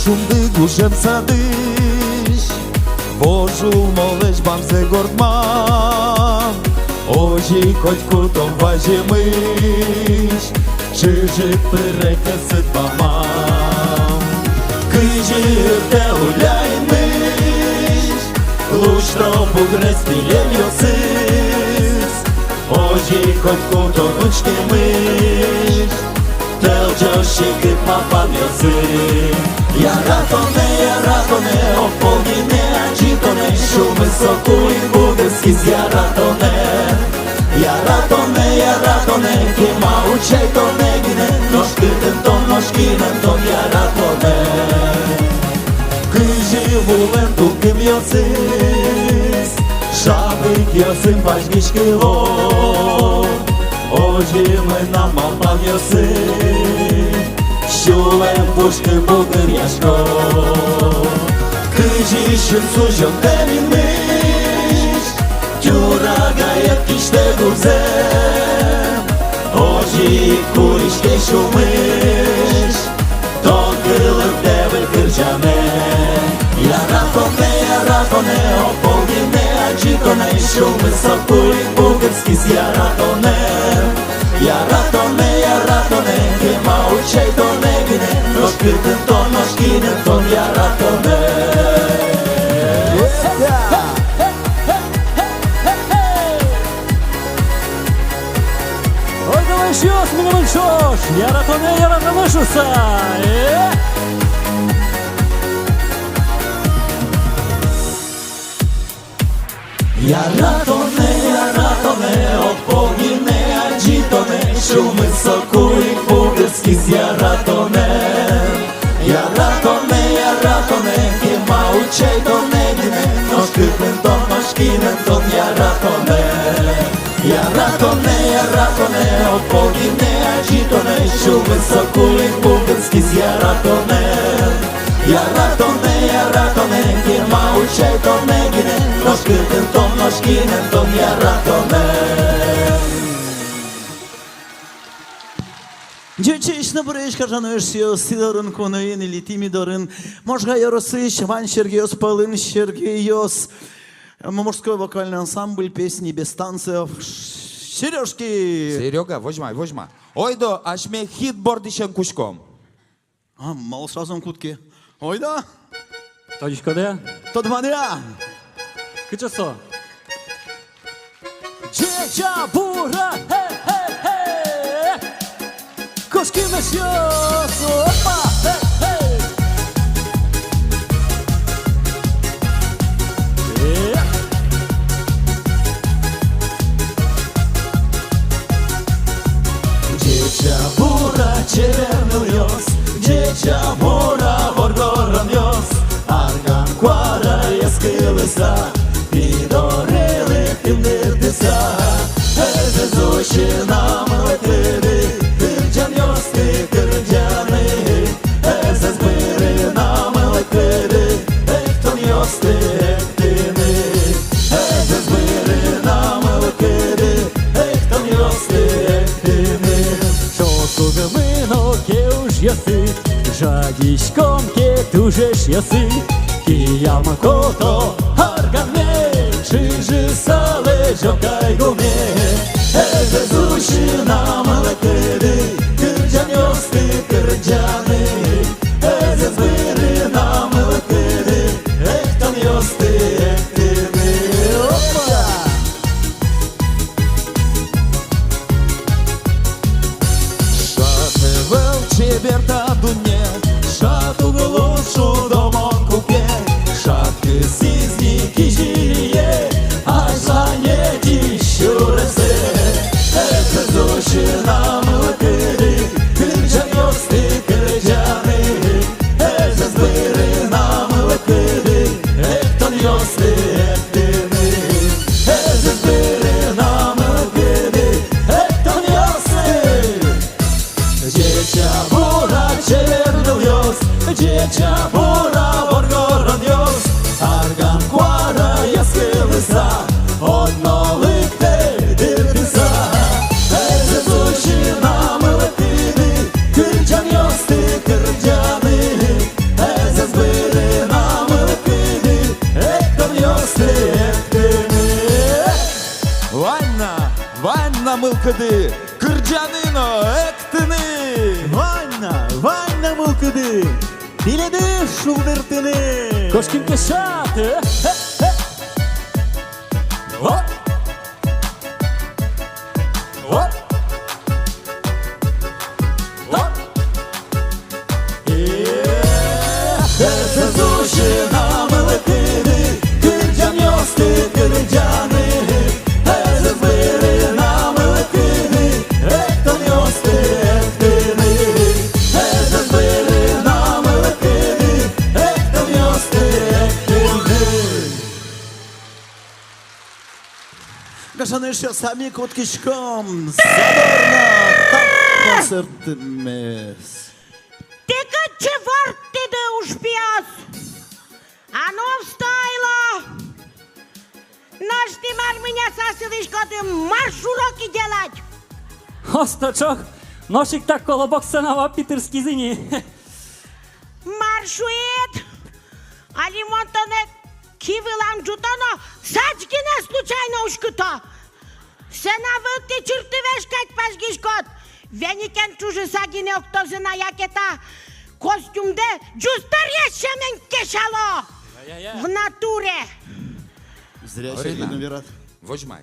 Şimdi kuşem sadış Božul moleš bam se gordman Oji koć kutom važimiš Čiji perekesit bamam Kıcır te ulaymış Luštro bugresti ljeljosis Oji koć kutom učkimiš Telđo šikit ma pamjosis Яратоне, ополгіне, аджітоне, шуми сокулін бугерські з Яратоне, кіма учей то не гіне, ножки тем тон яратоне. Кижі вулен туким йосис, шабик йосим бажнічки ло, ожі ми нам мапав йосим. Şulem puşkı bulgur yaşko Kıcı şımsuzum devinmiş Turaga yetkişte guzem Oji kurişke şumiş Ton kılıp devil kırcame Yaratone, opolgine acitone Şumy sokulin bulgurski z Yaratone, kema učej to ne gine Noškirten ton, Yaratone Ой, давай щось, мінімум щось Яратоне шуса Yaratone, opogine agitone Šumy sokulin bugarski z Yaratone, kema učej to ne gine Noškirten ton, Yaratone, opogine agitone Šumy sokulin bugarski z Yaratone, kema učej to ne gine Noškirten ton, Yaratone Дівчична буричка жануєшся, сідорин конуїн, літімідорин, можга яросиш, Ван Сергійос, Полин Сергійос, мужской вокальный ансамбль песни без танцев. Сережки! Серега, возьма. Ойдо, ашме хитборд ишен кушком. А, мал сразу кутки. Ой, да? Точка де? Тот маня! Кичасо. Чеча бура, хе-хе-хе! Кошки мешёс, опа, хе-хе! Чеча бура, червеный йос Чеча бура, воргорон йос Арган квара, ескилиса Підорили тимниртиса Езезуші нам летири Кирджан йос, ти кирджани Езезбири нам летири Ектон йос, ти ектини Езезбири нам летири Ектон йос, ти ектини Шосугмино кеуж яси, жадіськом кетужеш яси, кіяма кото гаргане, чижи сале жокай гуме, езезуші нам лекиди, кирджан йости кирджани, езезбири нам лекиди, ектон йости ектини. Чеберта дуне, шату голошу домон купе, шатки сизники жирие, ай занети щуресе, это души нам лакири, кирджан йости кирджани, это збири нам лакири, это йости ектини, это збири нам лакири, это йости. Чеча бура, червеный йос, Чеча бура, воргорон йос, Арган квара, ескилиса, однолик те диртиса, Езезуші нам летири, Кирджан йос, ти кирджани, мулкыды, кырджаныно эктыны. Ванна мулкыды, биледі шулдыртыны. Кошкин кешат. Оп. Оп. Оп. Сушина мулкыды, кырджан ёсты кырджаны. Зыбырына мулкыды, эктон ёсты эктыны. Зыбырына мулкыды, эктон ёсты эктыны. Гашаны сами коткишком, задорно так концертimiz. Тільки чвертий де уж п'яс. А ну встайла. Наш ти мар меня сасилишко, ти марш уроки делать. Остачок. Ношик так колобок сенава питерски зини. Маршует. А лимонтоне кивилам джутоно, сачкине случайно ушкуто. Сена вълти чертовеш кать пашгишкот. Веникен чуже сагине октозена якета. Костюм де джустар ешемен кешало. В натуре. Зря Орина. ще виноват. Возьмай.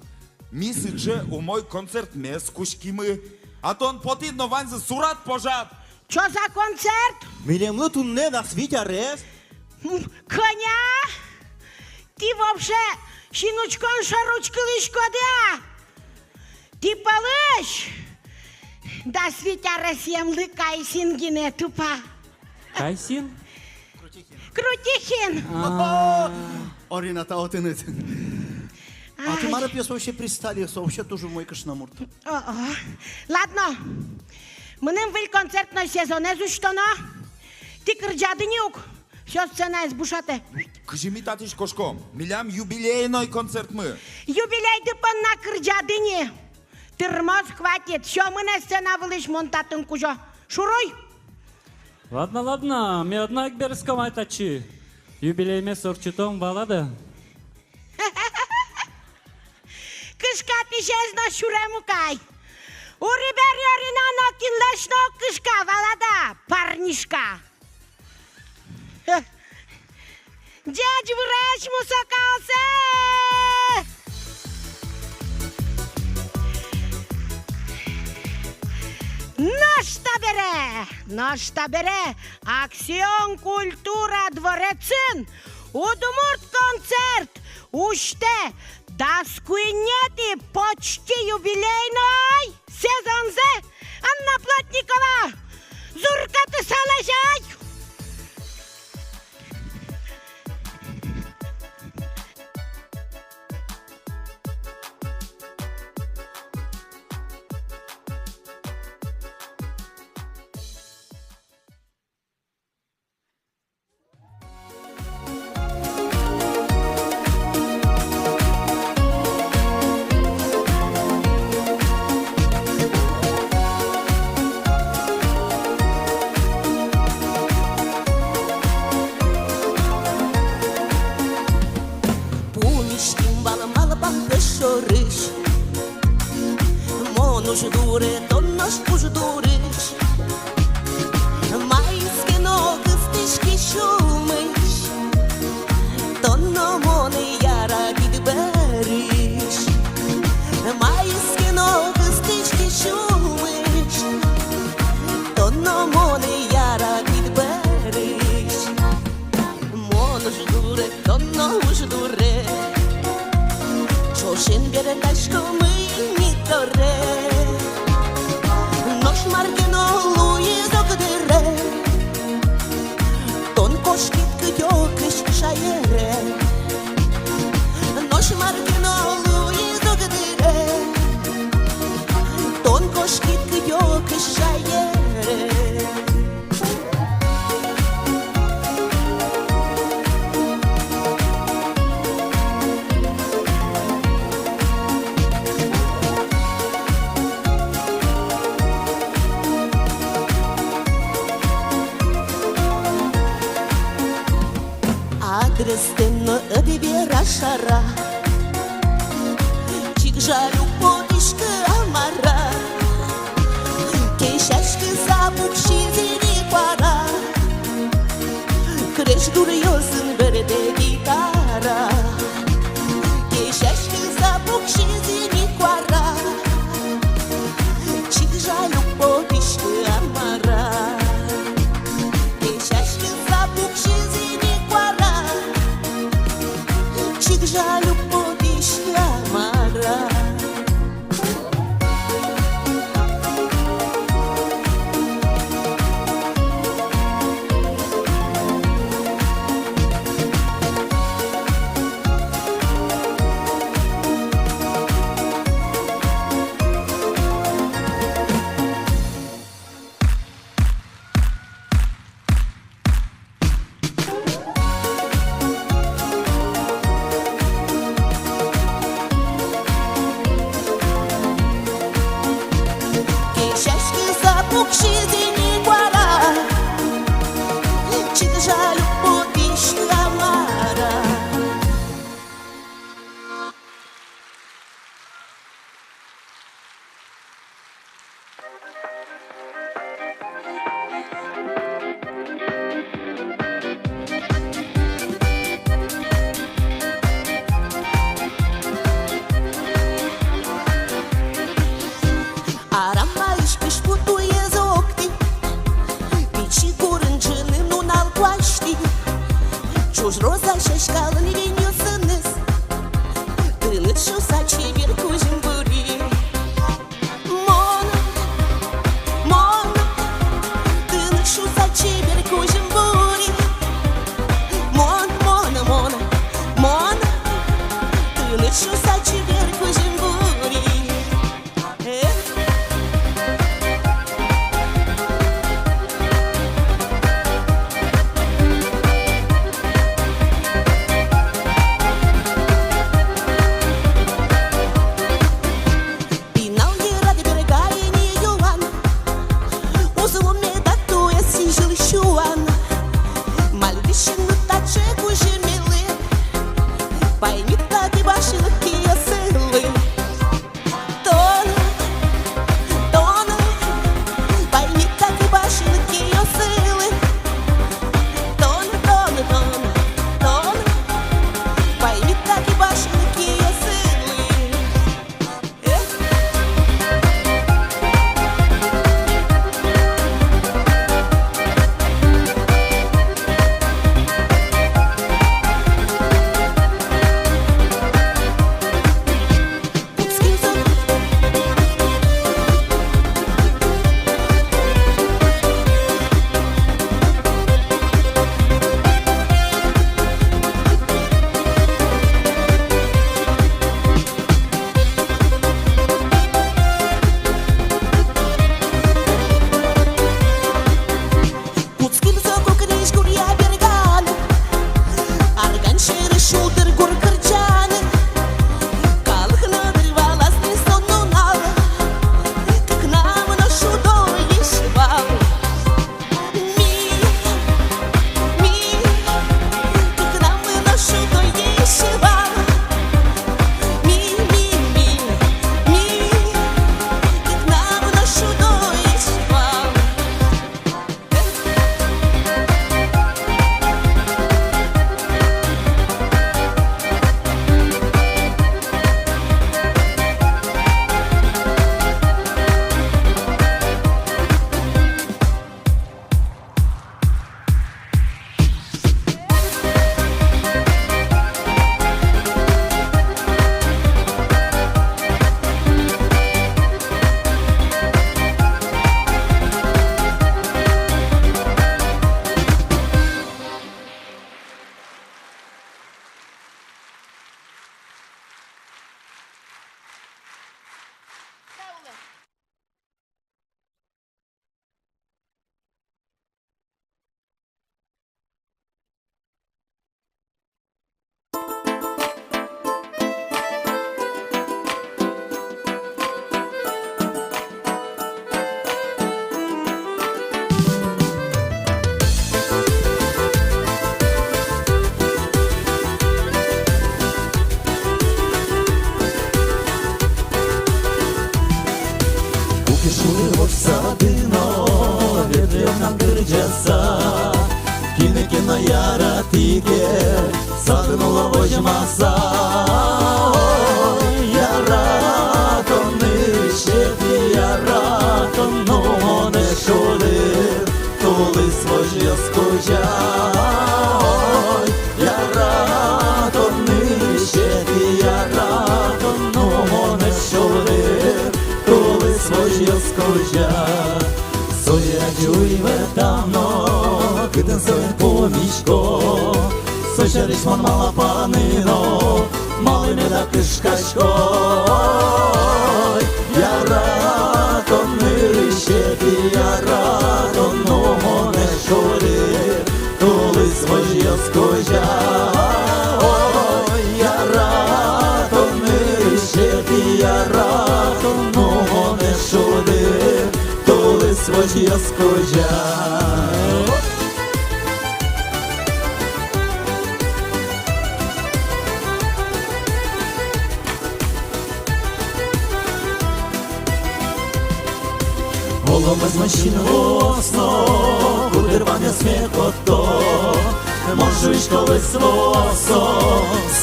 Мисли, че у мой концерт ме скушкимы, а то он потидно вань за сурат пожат. Чо за концерт? Милемлы тунне на свите рез. Коня? Ти вообще шинучкон шаручкалишко да? Ти палыш? Да свитя расем лыкай сингине тупа. Кайсин? Крутихин. Орина таотынет. А ты мара пьес вообще пристали, вообще тоже мой кашнамурт. Ладно. Мânăm văi concert noi sezonezul și tono? Ti cârgeadiniuc. Și o scenă e zbușate. Кажи ми, татиш Кошко, милям юбилейной концерт мы. Юбилей după na cârgeadini. Târmos хватит. Și o mână scena văliși montat în cujo. Șuroi? Ладно, ладно. Ми одна берском айтачи. Юбилей ме сорчитом балада. Câșcati și ești na șuremu cai. Uriberi orina no kinleșno câșca valada. Parnișca. Дядь врач мусакался! Наш табере, аксион культура дворецин, удумурт концерт, уште, да скуинети почти юбилейной, сезон зе, Анна Плотникова, Зурка ты салажай! Dure, donnaş ujduriş Майське ноги стежки шумиш Донно мони яра підбериш Майське ноги стежки шумиш Донно мони яра підбериш Моно ждуре, донно ждуре Чошин бере ташко ми ніторе Margino lui zogdere Ton koşkit kıyokiş şayere Noş margino lui zogdere Ton koşkit kıyokiş şayere Adrestino curios în verde gitara Cheșești când s-apuc și zinicoara Și jaliu potișcă amara Cheșești când s-apuc și zinicoara Și jaliu potișcă amara Și zinicoara Și deja lupotiști amara Arama își putuie zocti Pici curâncân în un alt coaști Ciuși roza și-și cală niveniu sănăs Tânăt și-o saci vir cu jâmburi Mon, mon Tânăt și-o saci vir cu jâmburi Mon, mon, mon, mon Tânăt și-o saci vir cu jâmburi Кинекина яратике сатынула ожмаса. Яратонны шепи яратонну моне шолер, толи свожья скожа. Яратонны шепи яратонну моне шолер, толи свожья скожа. Соя чуйме тамно, китен соен помішко, сочариш мон мала панино, малий меда кишкачко. Яратонни шепі, яратонну моне шолер, толи свожья скожа. Яратонни шепі, яратонну моне шолер, толи свожья скожа. Голоби з мужчин голосно, кудирвання сміхото, можеш колись восо,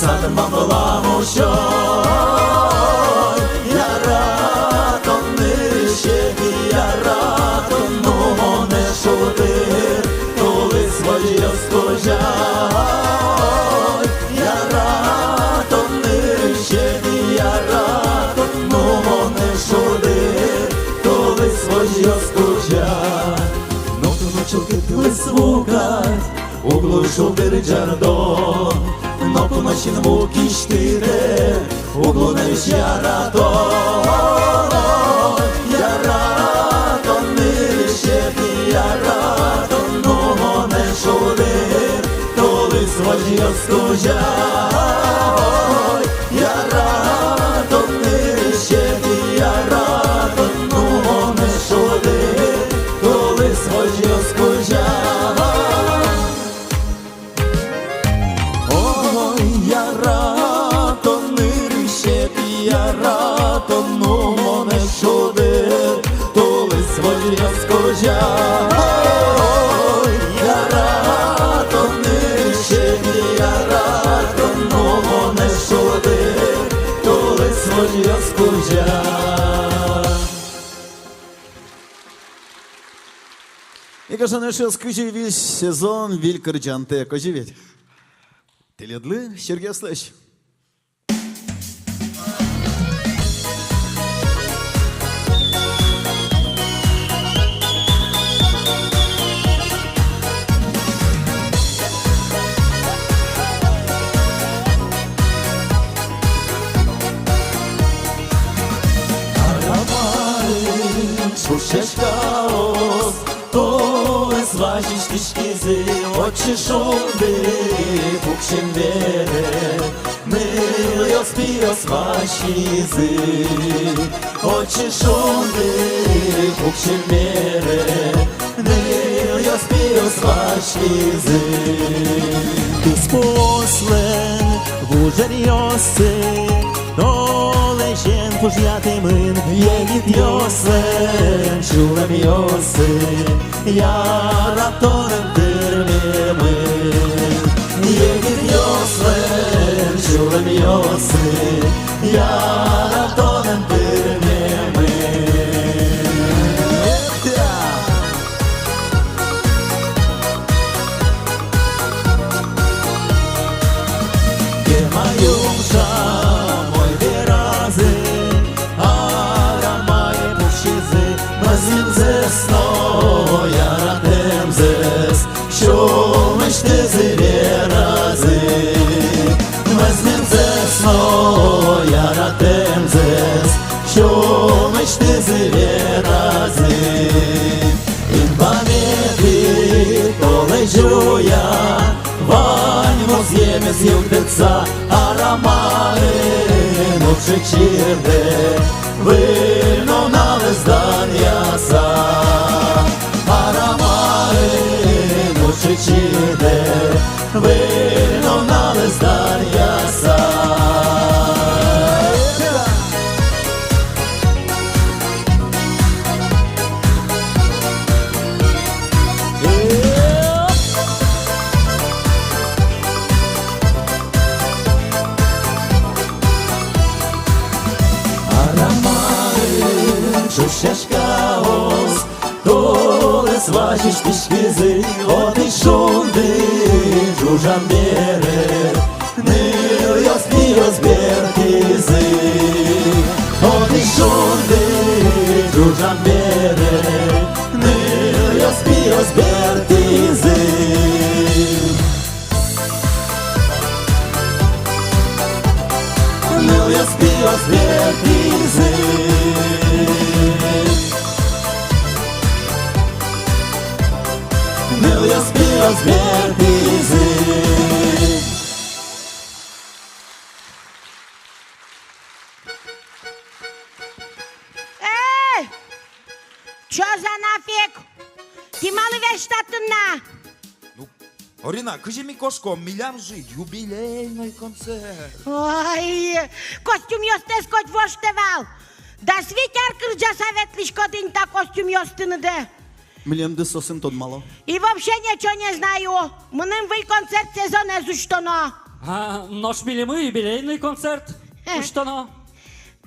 садом вам була що. Яратонни шепі, яратонну моне шолер, толи свожья скожа. Яратонни шепі, яратонну моне шолер, толи свожья скожа. Ноту ночилки тили свукать, углу шолдери джардон, ноту ночин муки штире, углу невіш яратон. Яратонни шепі, яратонну моне шолер, толи свожья скожа. Яратонни шепі, яратонну моне шолер, толи свожья скожа. Ой, яратонни шепі, яратонну моне шолер, толи свожья скожа. Ой, яратонни шепі, яратонну моне шолер, толи свожья скожа. І каже, не що скажи весь сезон вількарджанте, кожівіть. Ти лідли, Сергій Слещ. Шушешкаос, то зважиш тишкизи, очі шумби, букшен бере, мило спіос вашізи, очі шумби, букшен бере, мило спіос вашізи. Ти спослен вужерйоси, Doleceğim kuşyatımın Yegit yosen, şulem yosen, yaratonum dırmemin. Yegit yosen, şulem yosen, yaratonum dırmemin. Gemayorum şamoy verazy, aramay puşizy, mazim zesno, yaratem zes, şolmış dizi verazy. Mazim zesno, yaratem zes, şolmış dizi verazy. In pamięci dolejżu ja, Ваньмо з'єме з'юктиться, аромари ночі чірде, вино на лиздання са. Аромари ночі чірде, вино на лиздання са. Iara mare, шушешкаос, Толе сважиш тишкизи, Одишунди, Жужан бере, Нильос бертизи, Одишунди, Жужан бере, Нильос бертиzi. Niljas bijos vērtīzi. Niljas bijos vērtīzi. Чё за нафиг? Ти мало вещь татына? Ну, Орина, кажи ми кошко, милям жи, юбилейный концерт. Ой, костюм ёстес кот воштевал. Да свитяр кырджа советлишко дынта костюм ёстыныды. Милемді сосын тон мало. И вообще ничего не знаю. Мынын вый концерт сезоне зуштоно. А наш билимы юбилейный концерт. Уштано.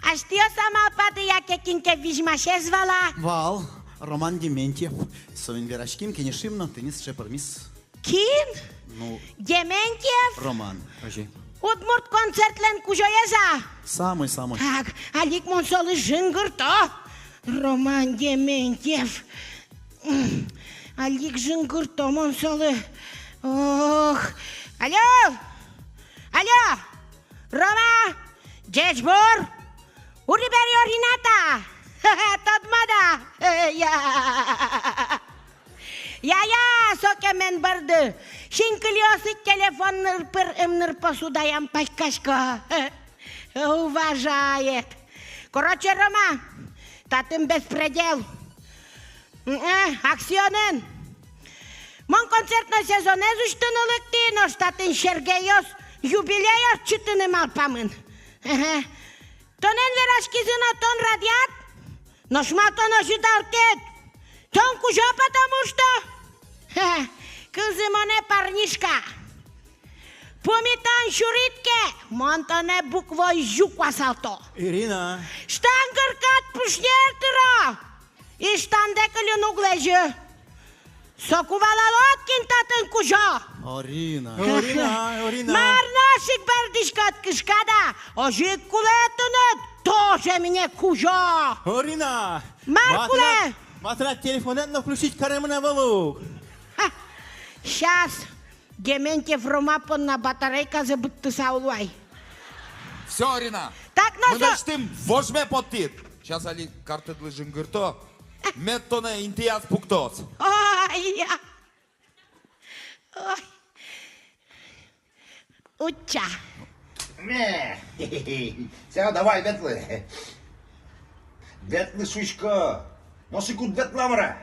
А что я сама пады якекинке вижмаше звала? Вал, Роман Дементьев. Совин верашким, кенешимно, тенис шепармис. Кин? Ну, Дементьев? Роман, кажи. Удмурт концертлен кужоеза. Самый. Так, алик монсолы жынгырто. Роман Дементьев. Алик жынгырто монсолы. Ох. Алло. Рома. Джечбор. Урибери Орината. Тадмада. Я, соке мен барды. Шинкылиосы телефон нырпыр посудаям пачкашко. Уважает. Короче, Рома, татым беспредел. Акционен. Мон концертно сезоне зуштынылык но штатын Шергейос юбилейос чытыны малпамын. Тонен верашкизына тон радиат, но шматон ожидалтет. Тон кужа, потому что... Кызымоне парнишка. Помитан шуритке, монтане буквой жуква салто. Ирина, Штангъркат пушнертыра. И штандекалюн углежы. Сокувала лоткин татын кужа. Орина. Марнашик бардишкат кышкада. Ожик кулетынет тоже мне кужа. Орина! Маркуле! Матрат телефонет, но включить каремна валук. Сейчас Дементьев Ромапон на батарейка забытты саулай. Все, Орина. Так, Мы начнем вожме потит. Сейчас али карты для жингырто. Меттоне интияс пуктос. Ой. Уча. Не, сега давай, ветле. Ветле шушка. Носи кут ветла, мра.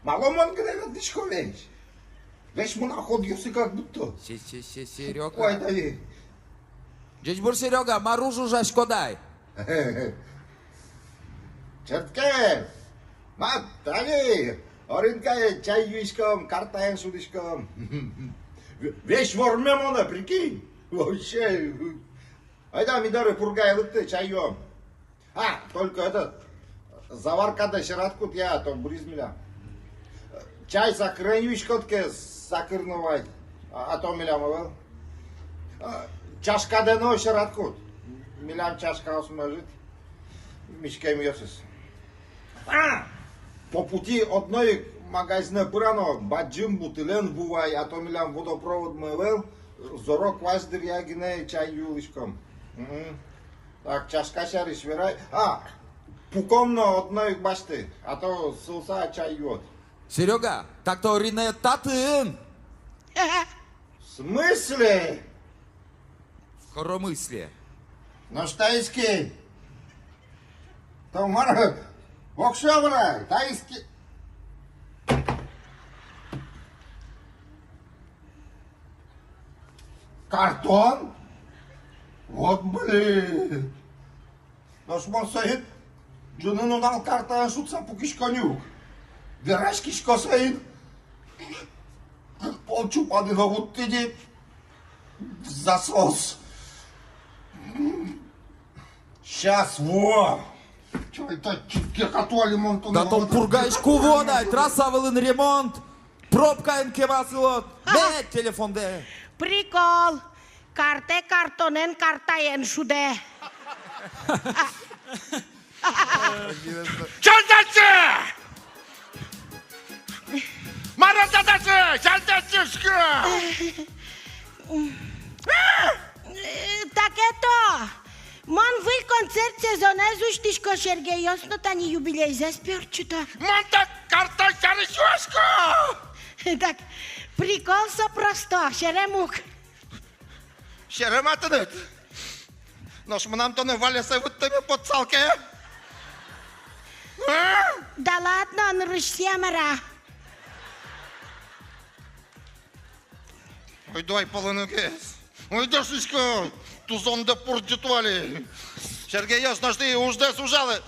Мало мон къде ветлишко веш. Веш му находил си как будто. Серега. Ой, дай. Джечбур Серега, маружу жа шкодай. Чертке. Мат, дай. Оринка е чай юишкам, карта е судишкам. Веш ворме мона, прикинь. Вообще. Айда, мидары, пургай лыпты, чай юам. Только этот, заваркада шираткут я, то бризмиля. Чай сакренюшкотке сакырновай, а то милям авел. Чашка дено шираткут. Милям чашка осмажит. Мишкай миосис. По пути одной магазина Пырано, баджим бутылен бувай, а то милям водопровод мывел. Зорок ваздыр ягине чай юлишком. Так, чашка шариш верай. Пукомно одной башты, а то сылса чай юот. Серега, так-то Орина татын. В смысле? В коромысле. Ну штайски. То мара, окшавра, тайски. Картон? Вот блин. Наш монсаид, джунын унал карта шутса пукишконюк. Верашкишко саид. Полчупады на вот иди. Засос. Сейчас, во! Чё это кекатуали монтуны? Да там пургаечку вода, трасса вылын ремонт, пробка инке басылот, не телефон де. Прикол. Карте картонен картаен шуде. Чальдачи! Маратадачи! Чальдачишка! Так ето. Мон вый концерт сезонезу штишко Сергейос, но та не юбилей за спёрчуто. Монта карта шаришушка! Так, прикол со просто, шеремук. Шерематынет! Noş mınam to ne valese vıttımı potsalke? Да ладно, он рышсемера. Ой, давай полыныкес. Ой, дашишка! Тузонда пурдитуали. Сергей Ясно, ты ужде сужалы.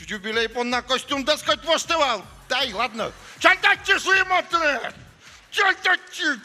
Юбилей пон на костюм доскать воштывал. Дай, ладно. Чальдачи шуемотны! Чальдачи!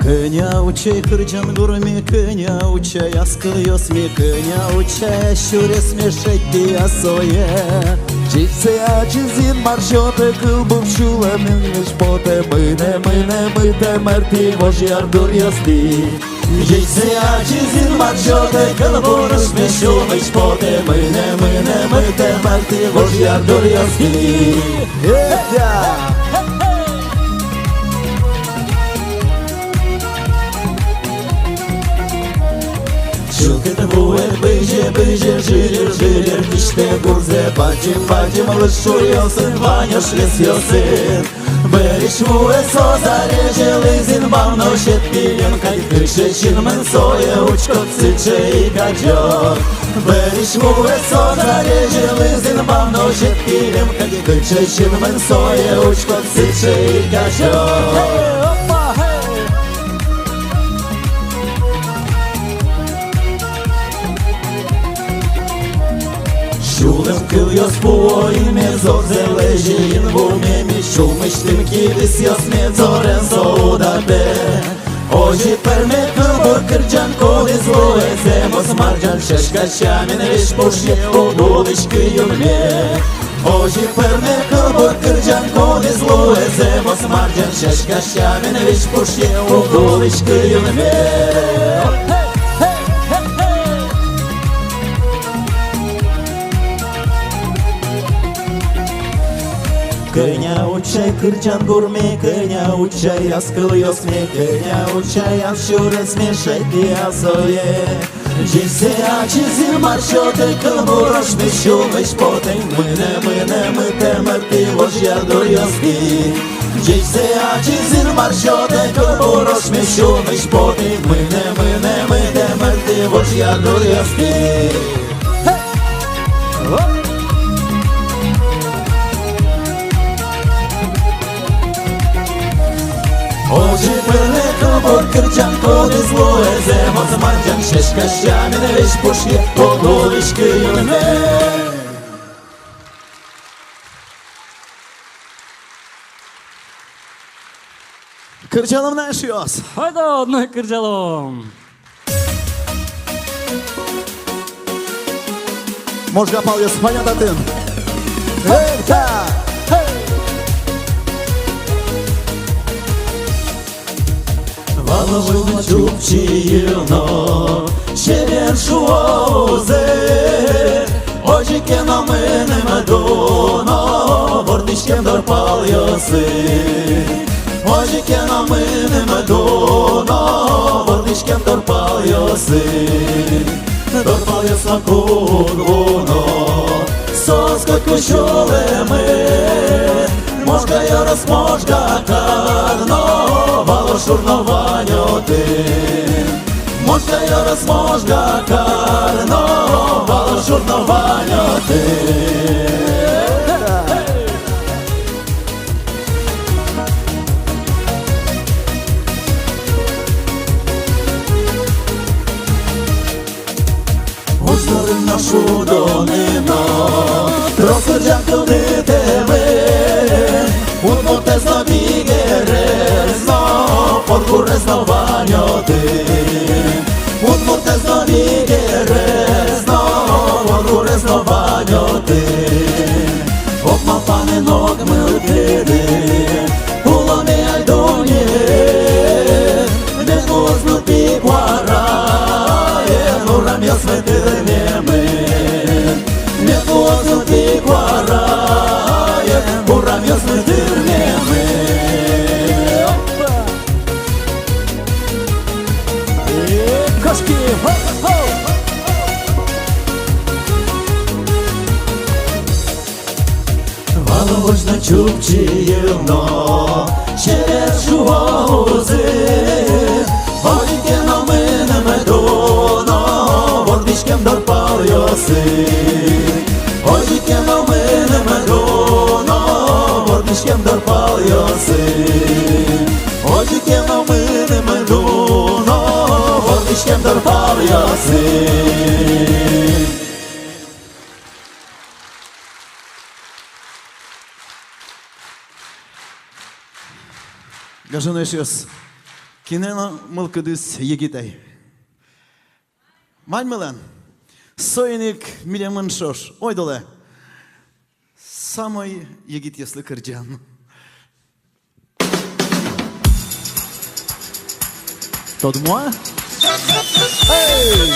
Кыня учай кырджан гурми, кыня учай аскылйос ми, кыня учай щурес мешетти асое. Чипсы ачизин маршоты кылбуп шуламын мешпоте, мыне мерти вожьяр дурьости. Чипсы ачизин маршоты кылбурыш мешу мешпоте, мыне мерти вожьяр дурьости. Şükür buet bıje жилер işte gurze Bacım alışıyorsun Vanya şlesiyorsun Бериш вуе созаре железин Бавно шет билен кай кышечин Мын сое учкот сыче и гаджот Бериш вуе созаре железин Бавно шет билен кай кышечин Мын сое учкот сыче и гаджот Шулем кыльос пуоин мезор зележин вумеми Шумыштым кидис йос мезорен соудате Ожи перме кылбур кырджан кодис луэземос марджан Шешкачамин виш пушье угулыш кыюлме Ожи перме кылбур кырджан кодис луэземос марджан Шешкачамин виш пушье угулыш кыюлме Кыня учай кырчан гурме, кыня учай аскылйос ме, кыня учай ашурес ме шети асое. Жисе ачизин маршоты кылбурош ме шумыш потен, мыне темерти вожьяр дурьоски. Жисе ачизин маршоты кылбурош ме шумыш потен, мыне темерти вожьяр дурьоски. Ожи пырне кылбур кырчан кодис луэземос марджан Шешкачамин виш пушье угулыш кыюлме Кырджалым наш йос Haydi одной кырджалом. Можга пал йос панятатын Эй-та! Валовын чупчино, шевер шуозе, ожикен омыны мадоно, вордишкен дорпал йосы. Ожикен омыны мадоно, вордишкен дорпал йосы. Дорпал йос на кугуно, соска кучулеме, можга ярос, можга карно, вало шурнованьоти. Можга ярос, можга карно, вало шурнованьоти. нашу донину, розкричав туди тебе, утмотезно вігерезно, подкурезно ваньоти, утмотезно вігерезно, подкурезно ваньоти, обмапане ногами лкиди, уломи альдоні, не познути кварає, нурам я светирнеми, не познути кварає, нурам я светирнеми. Кошки, хоп-хоп! Волочно чубчиївно, через жугози, Ольке на мене медоно, вордичкем дорпал йоси. Ольке на мене медоно, вордичкем дорпал йоси. Ольке на мене медоно, вордичкем дорпал йоси. Кажу, щось. Кінена милкидис єгітей. Мань милен. Сойник міля меншош. Ой доле. Самой єгіт, если кирдян. Тот моя? Ей!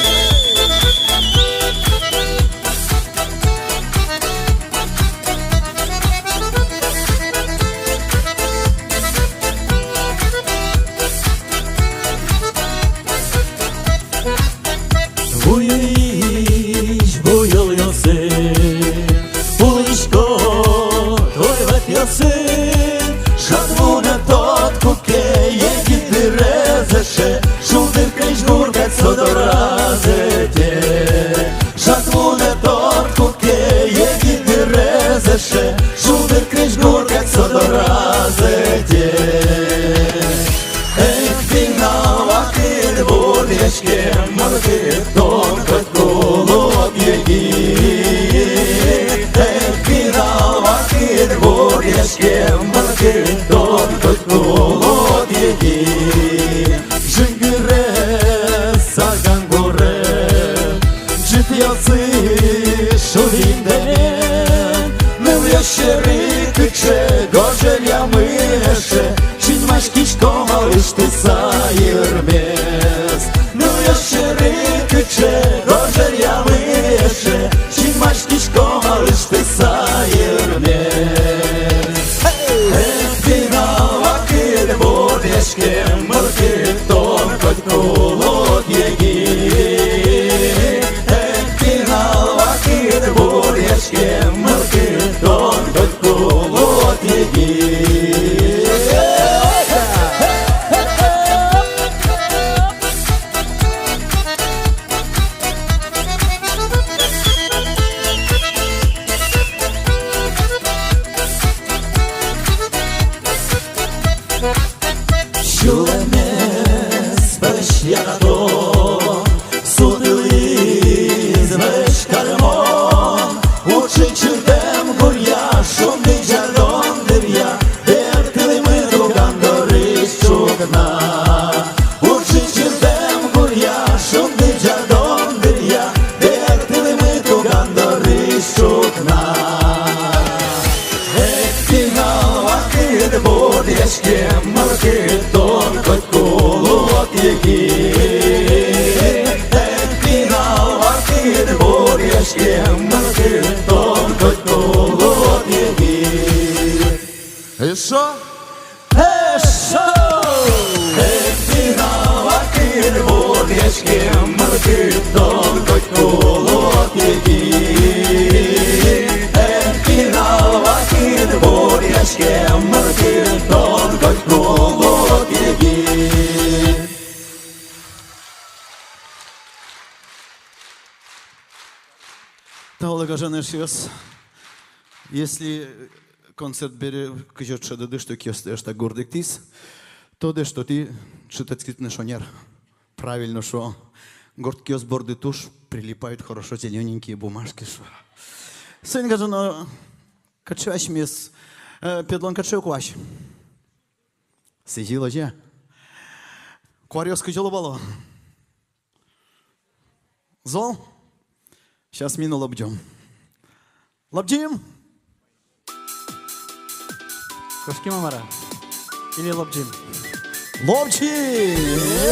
Buyuş buyuluyorsun, Buluşko toyvatıyorsun, Şadvune tot kukeye gidirezeşe, Şuldir kreşgurgat sodorazete. Şadvune tot kukeye gidirezeşe, Şuldir kreşgurgat sodorazete. Ekbina vakit burdeşkem mırkit Tonkat kulot yegit Ekbina vakit burdeşkem mırkit Tonkat kulot yegit Jingire sagan gore Jitiyası şuhindenen Nıl yaşeri kıçe Gojel yamışı Şinmaş kişko malıştı sayırmez Nıl yaşeri kıçe Gojel yamışı Şinmaş kişko malıştı sayırmez Hep bina vakit bodeşkem Mırkit tonkat kulot yegit Hep bina vakit bodeşkem Mırkit tonkat kulot yegit Şulemez beş yaraton Sudiliz beş karmon Uçı çırdem gurya Şumdi jardon dirya Bertili mi dugan doriş çugna Uçı çırdem gurya Şumdi jardon dirya Bertili mi dugan doriş çugna Ekbina vakit bodeşkem Mırkit tonkat kulot yegit Ekbina vakit bodeşkem Mırkit tonkat kulot yegit Що? Eşo! Ekbina vakit bodeşkem Mırkit tonkat kulot yegit Ekbina vakit bodeşkem Mırkit tonkat kulot yegit Та кажу, щось. Если концерт бере кажуть, що дадеш то кістеш так гордик тіс, то деш то ти читацький шонер. Правильно, що горд кіос борди туш, прилипают хорошо зелененькие бумажки. Шо. Сын, кажу, ну, качуаш мисс, педлон качу кваш. Сидела же. Квариос качала бало. Зол? Сейчас мину лобдем. Лобдим? Кошки мамара. Или лобджим. Лобдим!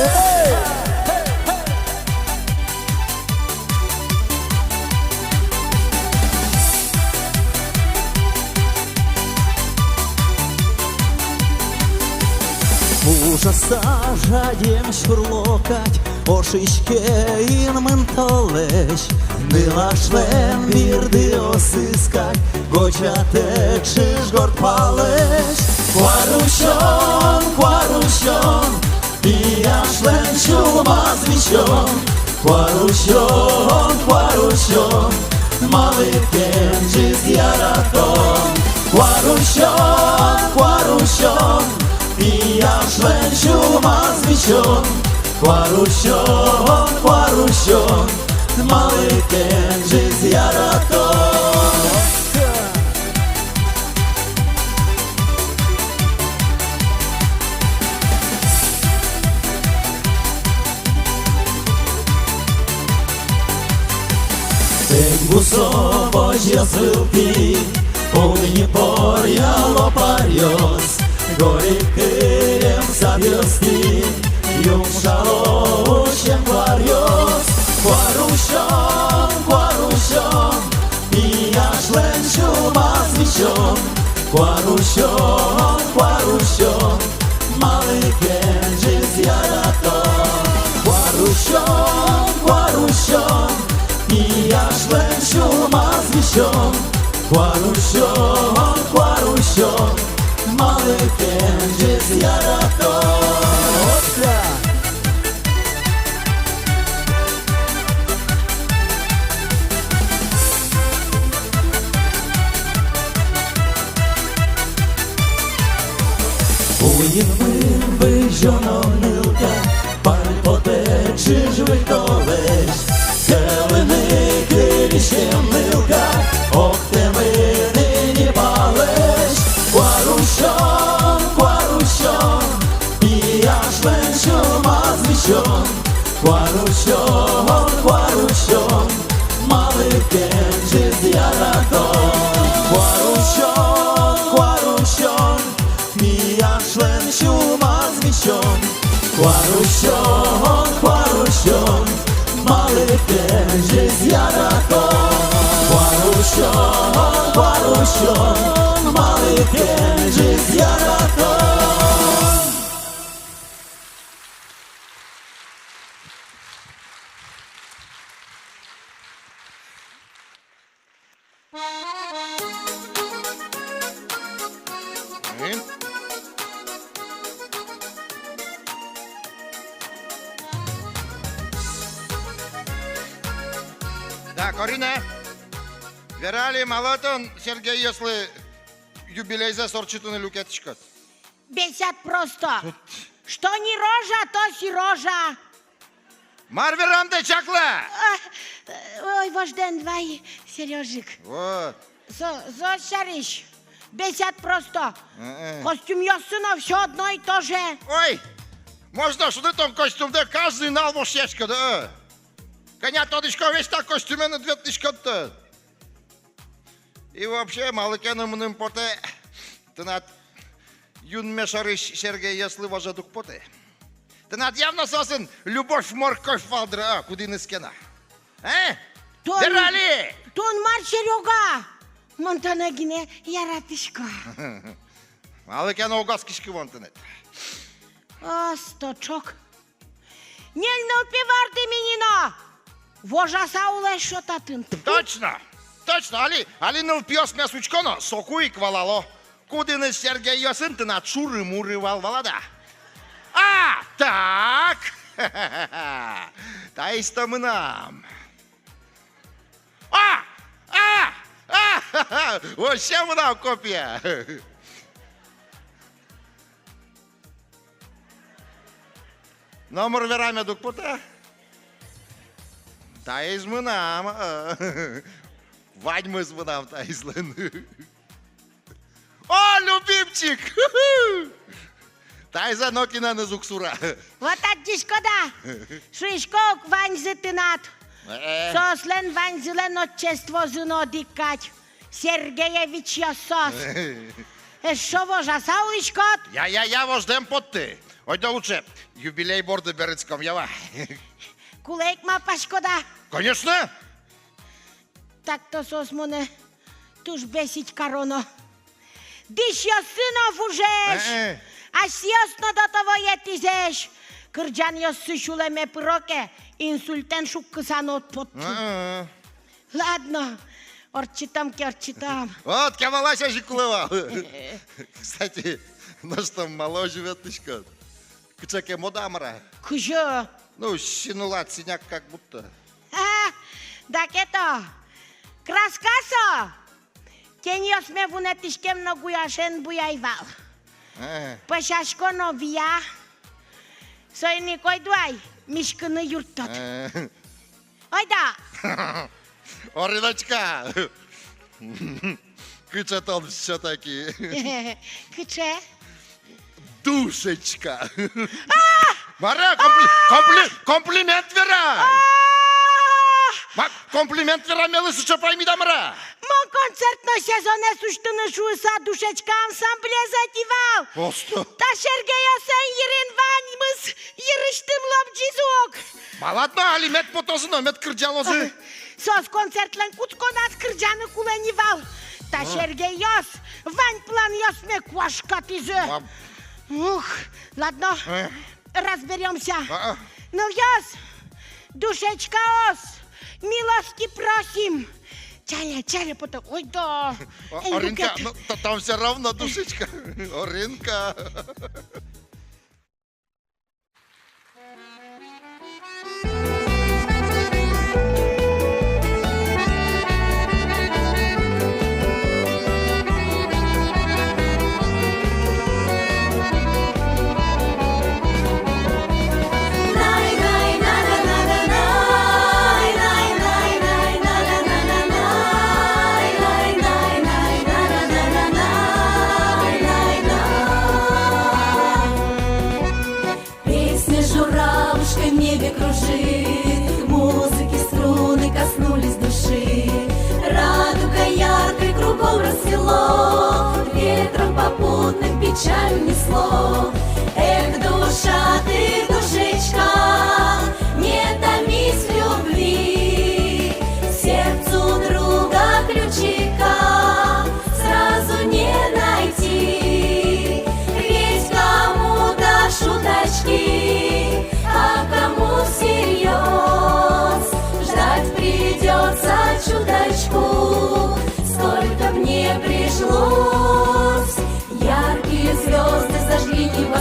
Ужаса жадем şurlokać, oşişke inmin toleş. Dılaşlen birdi osıskak, goçate çıж gort paleş. Kvaruşon, kvaruşon, piyaşlen şulmaz vişon. Kvaruşon, kvaruşon, malık genciz yaraton. Kvaruşon, kvaruşon, piyaşlen şulmaz vişon. Kvaruşon, kvaruşon, malık genciz yaraton. Teď busobož yazıldı, Полыни порьяло парьос, Гори кырем забьёсти, Юмшало ущем кварьос. Кварущон, кварущон, Пияшлен шумаз вещон. Кварущон, кварущон, Малый кенжиз яратон. Кварущон, кварущон, Пияшлен шумаз вещон. Кварущон, кварущон, Малый кенжиz yaraton. Uyin wyżoną nylkę, Pan poteczy żwykoweś. Kelny krysziem nylka, Och ty my nie paleś. Kłarusią, kłarusią, Pijasz lęsią, ma zwysią. Kłarusią, kłarusią, Mały kędziz jaraton. Kłarusią, kłarusią, Pijasz lęsią, ma zwysią. Kłarusią, kłarusią, Mały kędziz jaraton. Kłarusią, kłarusią, Mały kędziz jaraton. Да, Корина, верали малатон Сергей, если юбилей за сорчиту на люкетичкот. Бесят просто. Что не рожа, то си рожа. Марверам де чакла! Ой, вожден, давай, Сережик. Вот. Зошариш. Бесят просто. Костюм Йосына все одно и то же. Ой, можно что ты там костюм, да каждый на албошечка, да? Коня тодышко весь так костюме на 2000-то. И вообще, малыкенымным поте, ты над юн мешарыш Сергей, если вожадук поте. Ты над явно сосын любовь морковь валдра, куди не скена. Верали! Тон мар Серега. Монтанагине яратышко. Малыкен огаскишки вонтынет. Сточок. Нель напеварди минино. Вожаса улешо татын. Точно! Точно, али ныл пьёс мясучконо, соку и квалало. Кудины Сергей Йосин ты над шуры-муры валвалада. А, так! Та исто мы нам. Вообще мы нам копия. Номер вераме дук поте. Та із минам. Вадьми з минам та із лин. О, любимчик! Та й за нокіна не зуксура. Вот от шкода. Шишкок ваньзи тинат. Сослен ваньзилен отчество зино дикать. Сергеевич Йосос. Що вожа, сауличкот? Я вождем под ти. Ой, да лучше, юбилей борда Берецьком ява. Кулейк ма пашкода. Конечно. Так то сос мене туж бесить короно. Диш я синов ужеш. А сіосно до того є тізеш. Кирджан йоси шулеме пироке. Інсультен шуккысан от потчу. Ладно. Орчитам. Вот, кявалася жикулева. Кстати, наш там мало живет тышка. Кычаке модамра. Кыжо. Ну, щинулат синяк как будто. Так это. Краскасо. Тень йосме вунетишкем ногуяшен буяйвал. Пашашко новия. Сой никой дуай. Мишкыны юрттот. Ойда. Ориночка. Кыча там все-таки. Кыче? Душечка. Мара, комплимент вера. Комплимент вера мелысы чапай ми дамра. Мон концертно сезоне суштыны шуыса душечка ансамбле затевал. Просто. Та Сергея сен ерен ваньмыз ерыштым лобджизок. Маладно, али мет потозыно, мет кырджалозы. Сос концертлен куцконат кырджаны куленивал. Та Сергей йос, вань план йос ме квашкатизы. Ух, ладно, разберемся. Ну, йос, душечка ос, милости просим. Чаля, потом, ой, да. Оринка, ну, там все равно душечка. Оринка. Песня журавушка в небе кружит, музыки струны коснулись души. Радуга яркой кругом расцвело, ветром попутным печаль несло. Эх, душа ты, душечка, не томись в любви, сердцу друга ключика сразу не найти. Ведь кому-то шуточки, а кому всерьез ждать придется чуточку. Сколько б не пришлось, яркие звезды зажгли небо.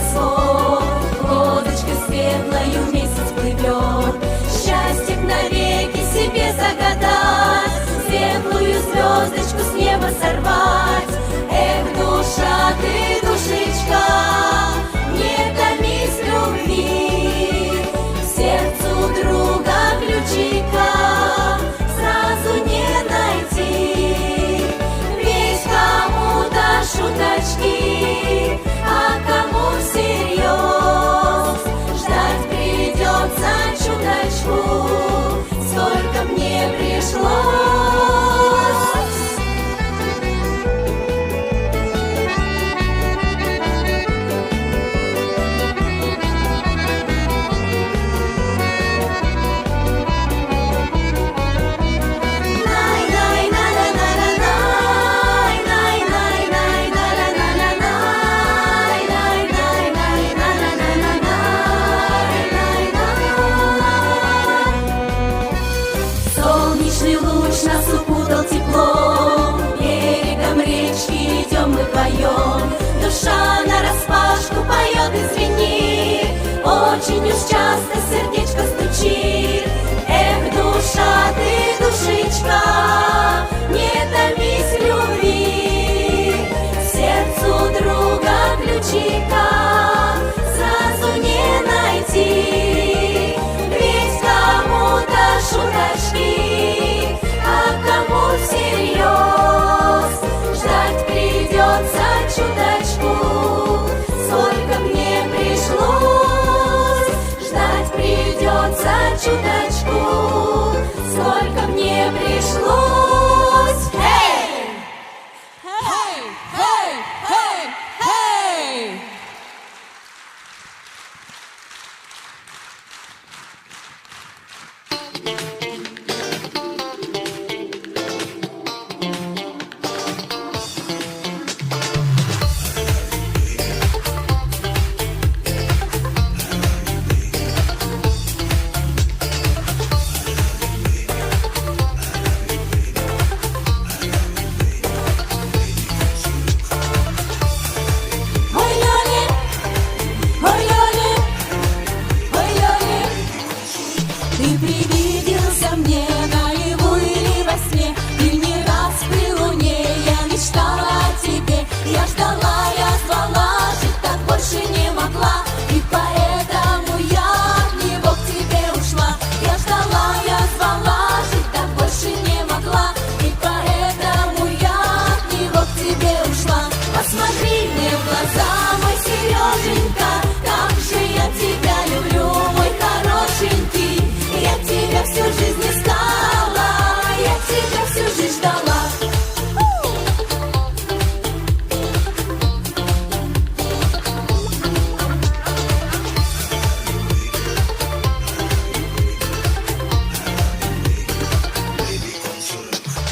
Ты привиделся мне наяву или во сне, и не раз при луне я мечтала о тебе. Я ждала, я звала, жить так больше не могла, и поэтому я от него к тебе ушла. Я ждала, я звала, жить так больше не могла, и поэтому я от него к тебе ушла. Посмотри мне в глаза, мой Сереженька, как же я тебя люблю, мой хорошенький. Я тебя всю жизнь искала, я тебя всю жизнь ждала.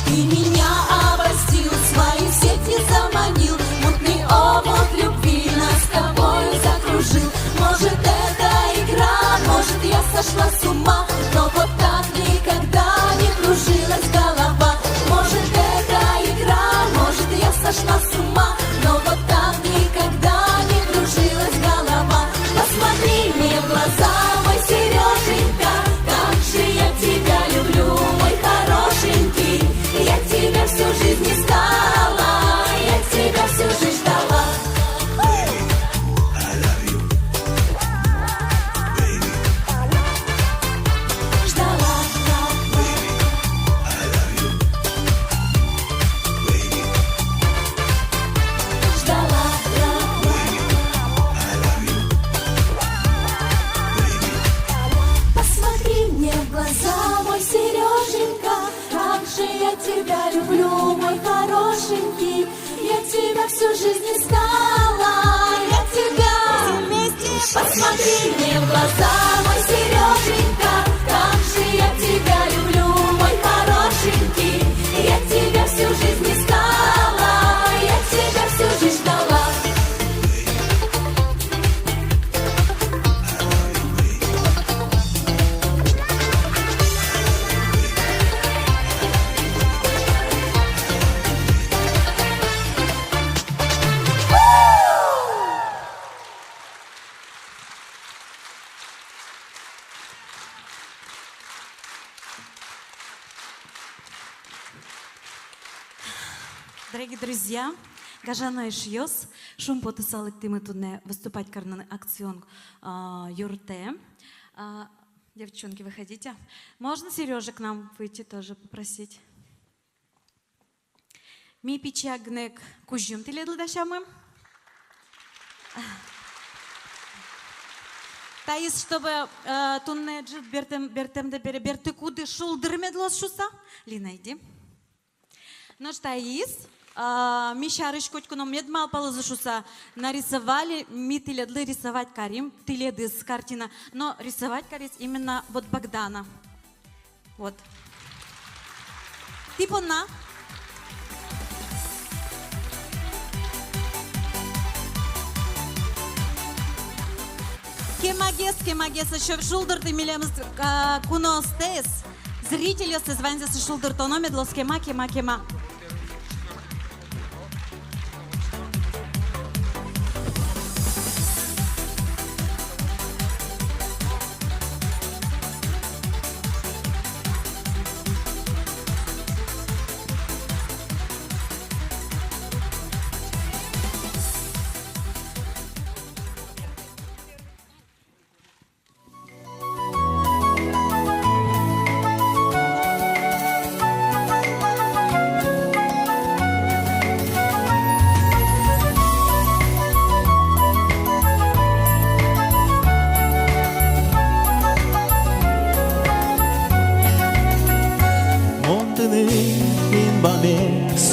Ты меня обольстил, свои сети заманил, мутный омут любви нас с тобою закружил. Может, это игра, может, я сошла с ума, но вот так никогда не кружилась голова. Может, это игра, может, я сошла с ума, но вот так никогда не кружилась голова. Посмотри мне в глаза, мой Сереженька, как же я тебя люблю, мой хорошенький. Я тебя всю жизнь искала, я тебя всю жизнь ждала. Ждала, ждала, посмотри мне в глаза, мой Сереженька, как же я тебя люблю, мой хорошенький. Я тебя всю жизнь искала, я тебя вместе. Посмотри мне в глаза, мой Сереженька, как же я тебя люблю, мой хорошенький. Я тебя всю жизнь искала, я тебя всю жизнь ждала. Дорогие друзья, Гажана Ишьёс, шум потысал мы туда выступать карнаны акцион Юрте. Девчонки, выходите. Можно Сережа к нам выйти тоже попросить? Ми пичагнек кужум теледлы дашамы. Таис, чтобы тунне джит бертем да берте куды шулдыр медлос шуса? Лина, иди. Ну что, Таис, ми шарышкочку нам медмал полозушуса нарисовали, ми теледлы рисовать Карим, теледы с картина, но рисовать Карис именно вот Богдана. Вот. Типа на. Кемагес, еще в шулдер ты милемс куностес. Зрители се званят за шулдер тономед лос кема.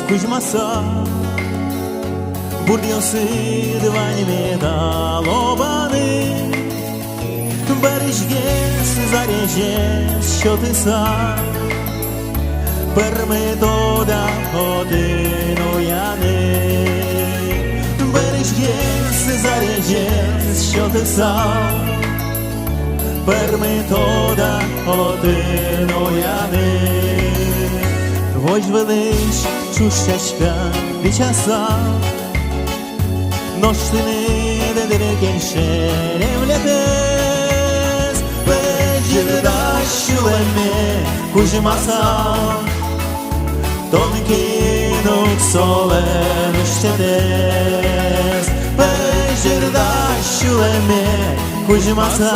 Kujmasa Burdiyosu divani medalobani Barishges zarejes shotisa Permetoda odeno yane Barishges zarejes shotisa Permetoda odeno yane Hoje vedes çuşaşka bir çasa Noştine de dere gençler evledes Becildaşu кужмаса, тонкий нук солен iştedes, Pejderda şuleme kujmasa,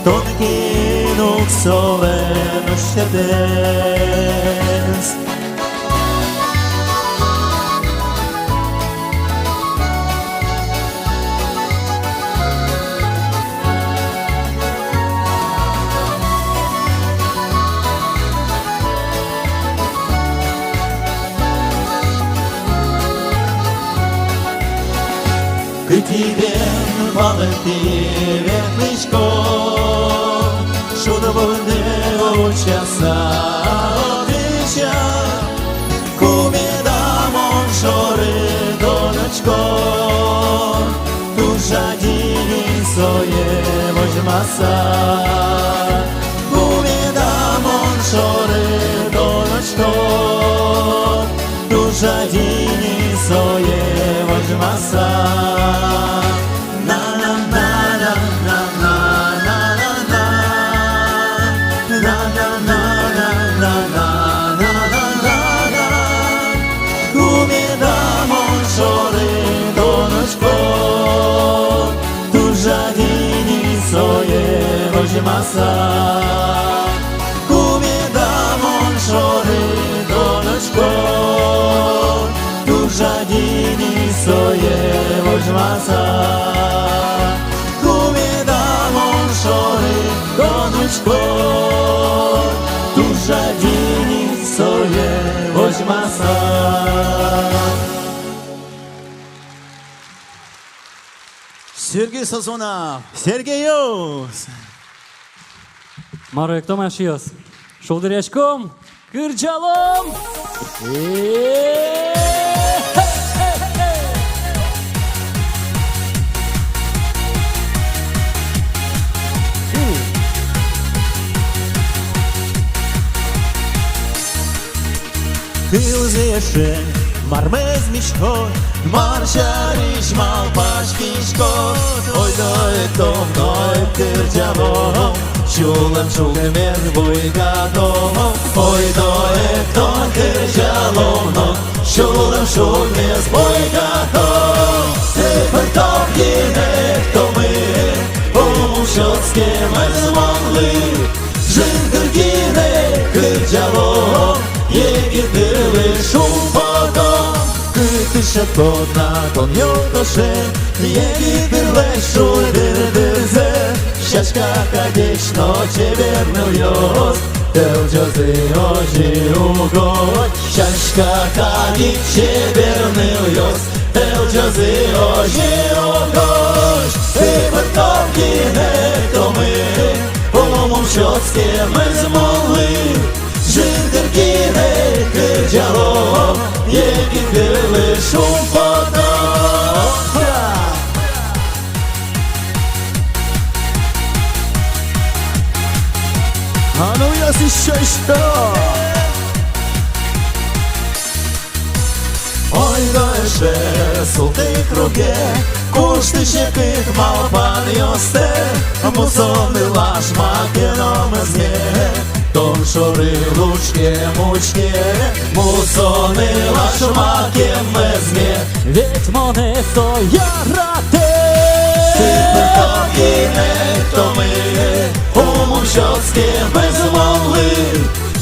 tонкий нук солен iştedes. Китибен палетивен лишко, шудовне очаса отича, кумедамон шори доночко, душа дini soye vojmasa, кумедамон шори доночко, душа dini soye vojmasa. Masa, kumedamon shory donočko, duša dini soje vojmasa, kumedamon shory donočko, duša dini soje vojmasa. Сергей Сазонов. Сергеюс! Марек Томашиос. Шулдырячком, кырджалом. Ты узеше, мармез мишко, маршариш малпашкишко, ой дой томной кырджалом. Шулем шулемер бойгадом, ой доектон кырджалом, шулем шулемер бойгадом. Тепер то єне, то ми, по-мушоцьке ми змогли. Жингиргіне кырджалом, єгідили шумпотом. Китиша тона, тон йотоше, єгідили шулдирдирзе. Шашка, конечно, чевернуёс, Телчосы ожи угод. Шашка, каги, чевернуёс, Телчосы ожи угод. Ты потопки не то мы, по-мумчоцке мы змогли. Жингирки не кырджалом, егидили шумпотом. А ну яс еще что? Ой, дойше, султи круге, кушти ще кит мал пан йосте, мусони лаш макеном зне, том шори лучке мучке, мусони лаш макем зне. Ведь моне соярате. Ти не то ми, по-мумчоцьке ми змогли.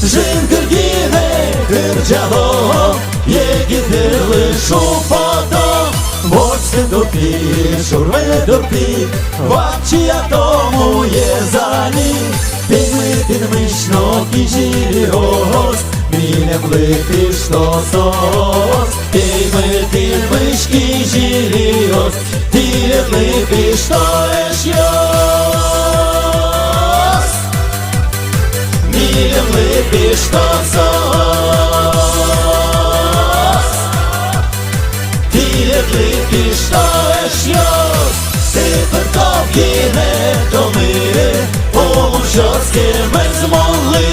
Жингиргіне кирджалом, єгідили шумпотом. Вочте дурпі, шурми дурпі, вапчія тому є зані. Підми підмишно кіжілі ос, мілем липі що сос. Підми підмиш кіжілі ос, тілем липі що еш Милем липи что сос, Тилем липи что ешьёс. Тепер то гине, то ми, по-мумчоцьке ми змогли.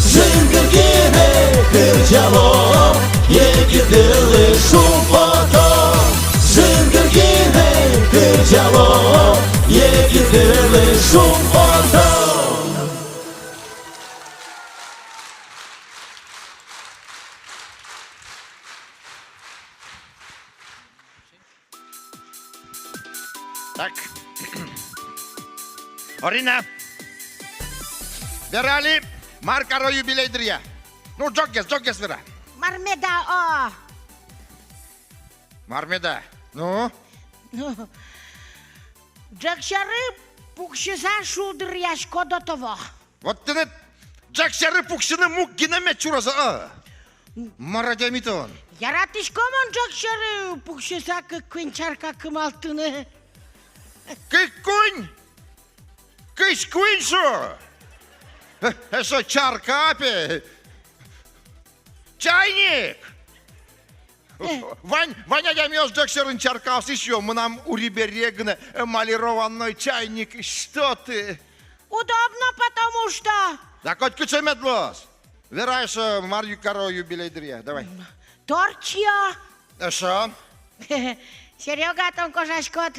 Жингиргіне кирджалом, єгідили шумпотом. Жингиргіне кирджалом, єгідили шумпотом. Орина. Верали, Маркаро юбилейдир я. Ну, джокес, вера. Мармеда, о! Мармеда. Ну? Джакшары пукшыса шулдыр яшко до того. Вот ты джакшары пукшыны мук гинамет чураза, а? Марадямитон. Яратышкомон джакшары пукшыса кынчарка кымалтыны. Кыккунь? Кышкунь шо? Шо, чарка апе? Чайник! Ваня ямёс джакшарын чаркас еще, мы нам у реберегна малированный чайник. Что ты? Удобно, потому что... Да хоть кучемедлос. Вераешь Марью Каро юбилейдир, давай. Торчья. Шо? Серега, тон кошашкот.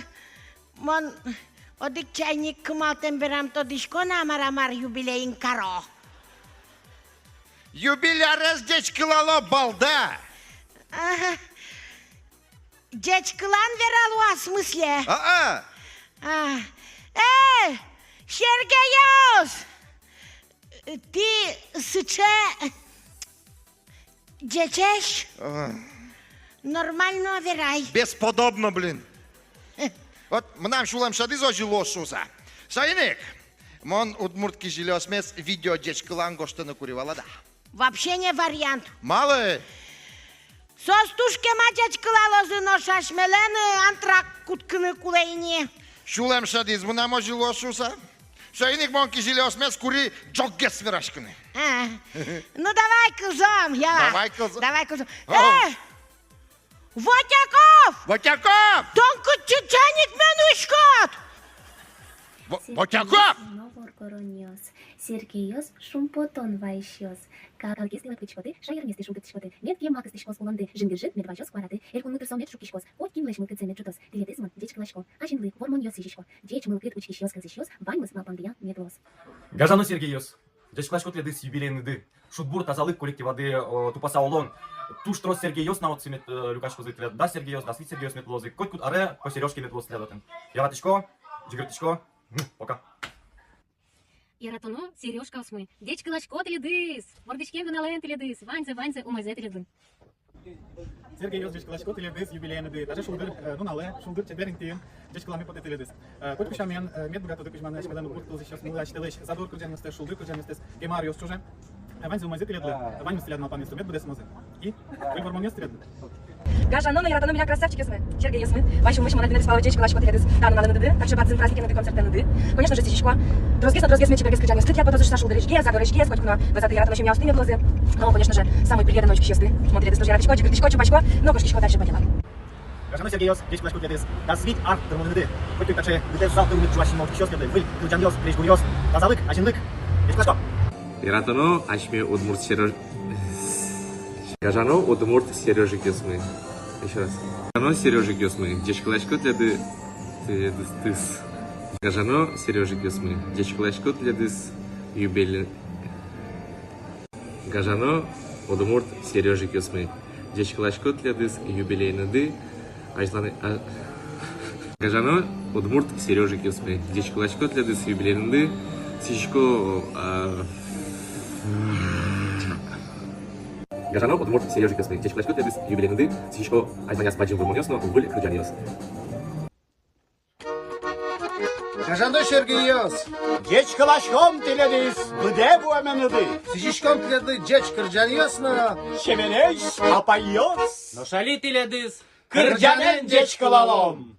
Мон одик чайник кымалтын берам тодишко намарамар юбилейн каро. Юбилярес дечкылало балда. Дечкылан вералуа, в смысле? Сергеёс! Ты сыче... Дечеш? Нормально верай. Бесподобно, блин. Вот мнам шулам шады зожи лошуза. Шайник, мон удмуртки жилёс мес видео дечкылан гоштаны куривала, да. Вообще не вариант. Малы. Состушке мачечкылалозы ношаш мелены антрак куткыны кулейни. Шулам шады из мнам ожи лошуза. Шайник монки жилёс мес кури джоггес верашканы. Ну давай, кызом, я. Давай, кызом. Вотяков! Вотяков! Тонко чайник менушкот! Вотяков! Новоргороньос, Сергеёс, шумпотон вайщёс. Калгестила кычкоты, шайырнесты шулгытышкоты. Мет кем макыстышкос уланды, жингержит медвачос квараты. Элькун мытырсо мет шукишкос. От кимлэш мылкыцэ метчутос. Тилетызман, деч клашко. Ажинлы, вормоньос сижишко. Деч мылкыт учкишьёс кызышьёс. Ваньмыс малпандыя медлос. Гажано Сергеёс. Деч клашкот ледыс юбилейныды. Шутбур тазалык коллективады тупаса олон. Туштрос Сергеёс на отцы мет люкашко зытлят. Да Сергеёс, да свит Сергеёс метлозы. Котькут аре по сережке метлоз следотен. Яватышко, жигыртышко. Пока. Яратоно, Сережка осмы. Деч клашко теледыс. Мордычкем гынален теледыс. Ваньзе, умайзе теледын. Сергеёс, деч клашко теледыс юбилейныды. Даже шулдыр, нунале, шулдыр чеберинтин. Деч клами поте теледыс. Котькуша мен медбугато дыкышман ашкадан уртыл сейчас мулаштылыш. Задор кырджаныстес, шулдыр кырджаныстес. Гемариос чуже. Ваньзе умайзе теледлы. Ваньмыс теледмал пан инструмент будес мозы. И вормоньос теледлы. Гажано, яратоно меня красавчик есмы. Сергей есмы. Вайшу мышь монадины спала деч клашко теледыс. Тану налыныды. Так что бацин праздники нады концерты. Конечно же, сисичко. Дрозгес мечи бегес кырджанёс. Стыд я потом зашла шулдырыш. Гес, задорыш, котькуно. Высоты яратоно еще меня устыми блозы. Ну, конечно же, самый приятный ночь счастлы. Смотрели с яратышко, жигыртышко, чупачко. Но кошкишко дальше по делам. Гажано Сергеёс, деч клашко теледыс. Да свит арт дырмыныды. Котькуй таче, гдеш завтра умит чувашин мол кишёс кедлы. Выль, кырджанёс, приш гурьёс. Тазалык, ажинлык. Деч клашко. Яратоно, ашме удмурт Серёж... Гажано удмурт Серёжик есмы. Еще раз. Гажано Серёжик есмы. Деч клашко теледыс. Гажано Серёжик есмы. Деч клашко теледыс. Юбилей. Гажано удмурт Серёжик есмы. Деч клашко теледыс. Юбилейныды. Ажланы... Гажано удмурт Серёжик есмы. Деч клашко теледыс. Юбилейныды. Сишко... Гажано удмурт Серёжик есмы. Деч клашко теледыс. Юбилейныды. Сишко... Ажланяс баджим вымонёсно. Увыль кырджанёс. Гажано Сергеёс. Деч клашком теледыс. Быде бу аменыды. Сижишком теледы деч кырджаньёсно. Шеменеш, апайос. Но шали теледыс. Кырджанен деч клалом.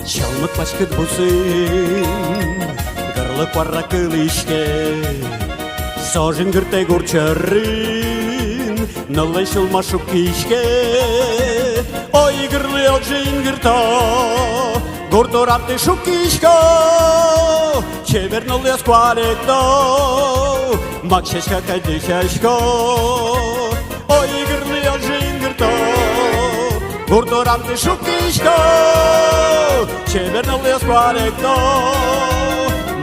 Çalmık başkıt busun, gırlı parra kılışke, sojin gırte gurçarın, nalışıl maşuk kişke, oy gırlı yolcun gırta, gurtur arti şuk kişke, çever nalıyas kvalekta, makşeşka kaydışeşka, oy gırlı yolcun gırta, Gurdoranti šukiško, čeverno lieskuarekto,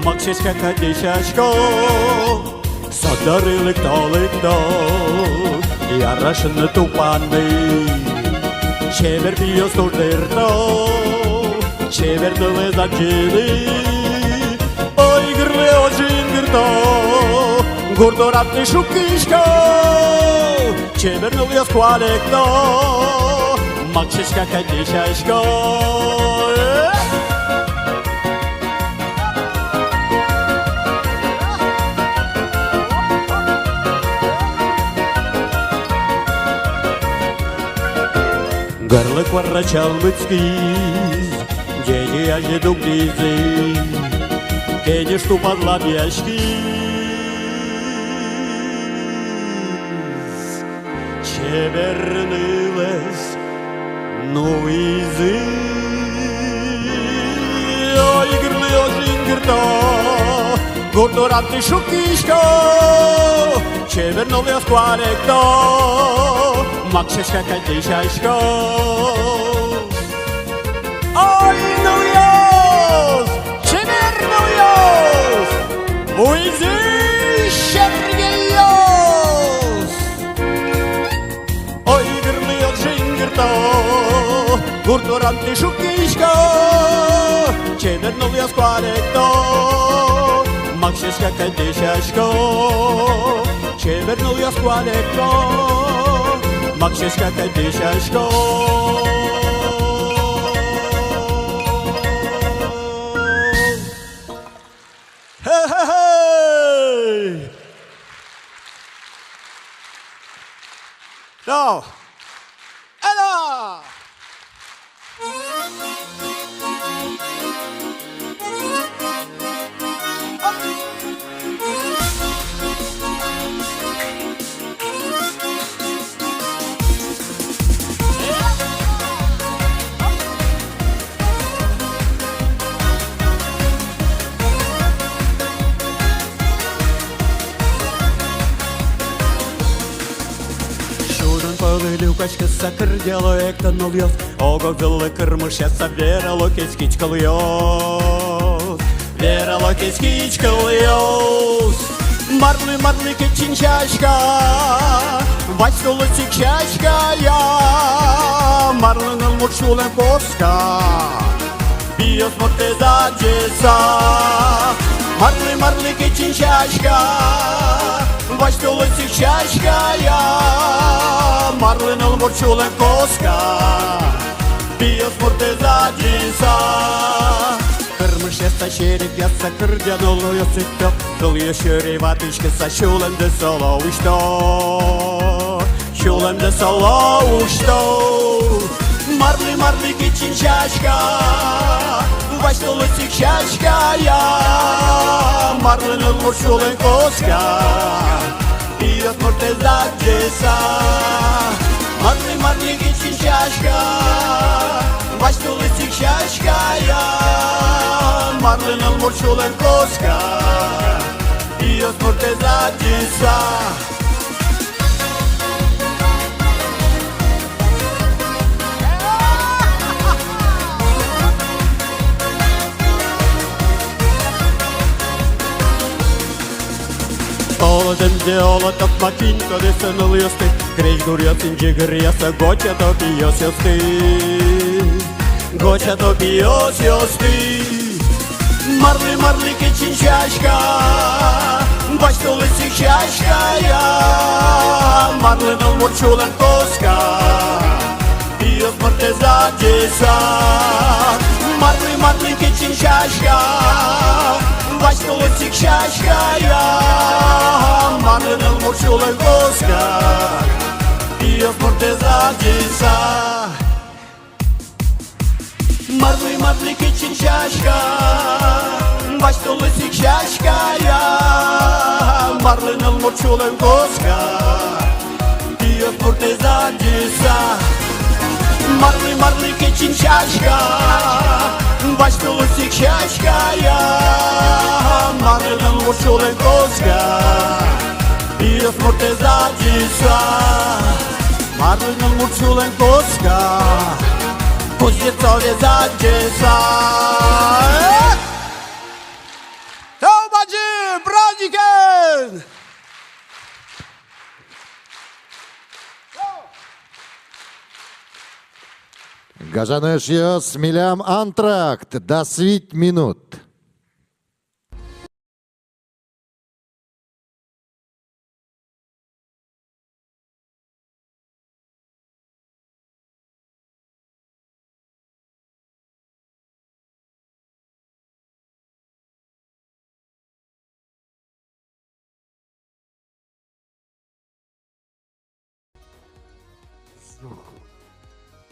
makšiška kadišaško, sadari likto, jarašana tupani, čever bijos turdirto, čeverno liesakili, oi grle ožin girto, gurdoranti šukiško, čeverno lieskuarekto, makšiška kadišaško. Гарлы кварра чалбыцкиз, деди ажеду гризы, кене шту подладяшкиз. Чевернылась, ну изы, ой, грлы ожин грто, гурдоранти шукишко, чевернылась кваректо, макшишка кадишашко. Ой, ну ёс, чеверну ёс, уйди, щергиёс. Ой, гырлы ожин гырто, гурдоранти шукишко, чеверну ёс кваректо, макшишка кадишашко, чеверну ёс кваректо, макшишка кадишашко. Hey! Now, Ella! Люкачка сакырдялы эктаныл ёс, ого виллы кырмыш яса верало кескичкал ёс, верало кескичкал ёс. Марлы кечин чашка, васькулы сик чашка я, марлыныл мурчулен коска, биос морте задеса. Марлы кечин чашка, васькулы сик чашка я, марлыныл мурчулен коска, биос морте задеса. Кырмыш яса шерик яса кырдянул ёсыппё, кыл ёшөрей ватышкы са шулемде солоушто, шулемде солоушто. Марлы кечин чашка, васькулы сик чашка я, марлыныл мурчулен коска, биос морте задеса. Марлы кечин чашка, васькулы сик чашка я, марлыныл мурчулен коска, биос морте задеса. Олодемде олотоп макинко десеныл ёсты, креш гурьёсын жигыр яса гоча топ ёсты, гоча топ ёсты. Марлы кечин чашка, бачтулы сик чашка я, марлыныл мурчулен коска, биос морте задеса. Марлы кечин чашка, бачтулы сик чашка я, марлыныл мурчулен коска, биос морте задеса. Марлы кечин чашка, бачтулы сик чашка я, марлыныл мурчулен коска, биос морте задеса. Марлы кечин чашка, бачтулы сик чашка я, марлыныл мурчулен коска, биос морте задеса. Marlon Murczulenkoska Kuzniecowie Zandziesa To będzie Braniken! Gazanış yos milam antrakt, da svit minut.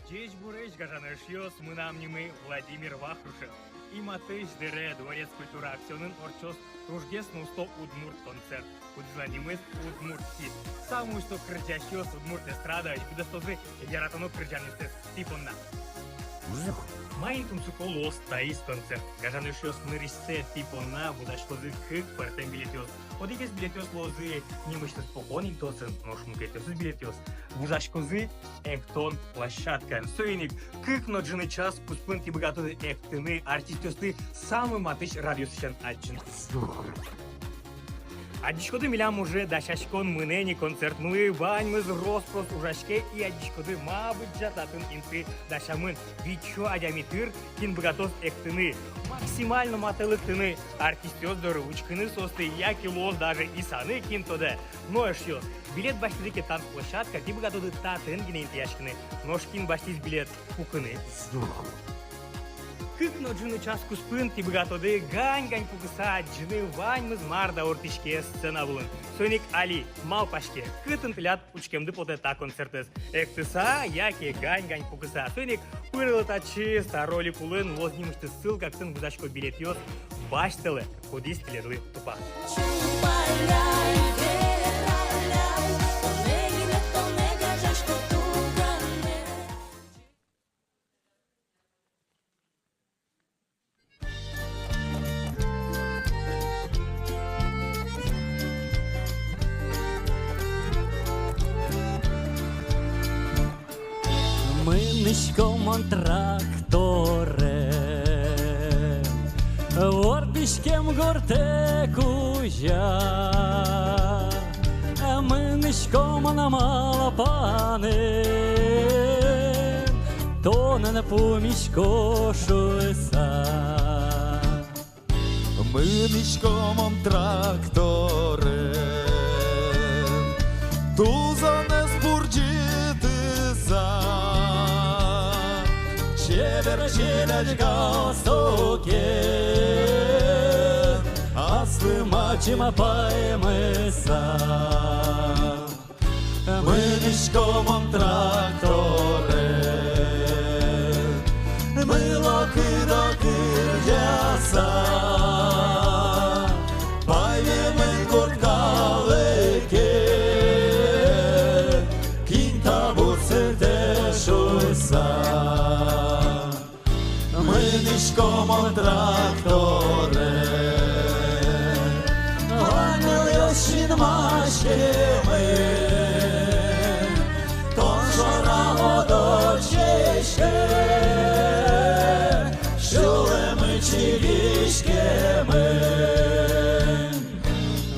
Честь бурыч гажанышьёс мынамнимы Владимир Вахрушев. И матыш дере дворец культуры акционын орчос ружгес нусто удмурт концерт. Удзланимыз удмуртки. Самую что кричащёс удмурт эстрада и будастозы яратано кричанистес типонна. Маинтум суколос таис концерт. Гажанышьёс мыристе типонна будашкозы кык партем билетёс. Одигес билетёс лозы немыштес поконин тосын, ношму кетёсыз билетёс. Будашкозы эктон площадка. Соиник кык ноджины час пуспынки богатые эктыны артистёсты самый матыш радиосыщан атчын. Адишкоды милям уже дашашкон мынени концертнулы ваньмыз роспрос ужашке и адишкоды мабыт жататын инты дашамын вичо адямитыр кин богатос эктыны. Максимально матылык тыны артистёс доручкыны состы яки лоз даже и саны кинтода. Но эшьёс билет баштыдыке танцплощадка ти богатоды татын гинен тяшкыны. Ношкин баштиз билет пукыны. Кык ноджины час куспын ти богатоды гань-гань пукыса джины ваньмыз марда ортишке сцена булын. Соник Али мал пашке кытын пилят учкемды поте та концертес. Эктыса яки гань-гань пукыса. Соник пырылыта чиста роли кулын вознимышты ссылка ксын будашко билет ёс баштылы кудис теледлы тупа. Мынышком тракторе Орбишкем горте кужа Мынышком анамала пане Тонен помішко шуса Мынышком тракторе Туза не спурджити за Çever çelerga soke Aslım açıma paymısa Mınışkomam traktore Mıla kıra kırcasa Payvemin kortkaleke Kinta bursete şuysa Mınışkomam traktore Vanil yoşin maşkemi Ton şora odoçeşke Şulemi çivişkemi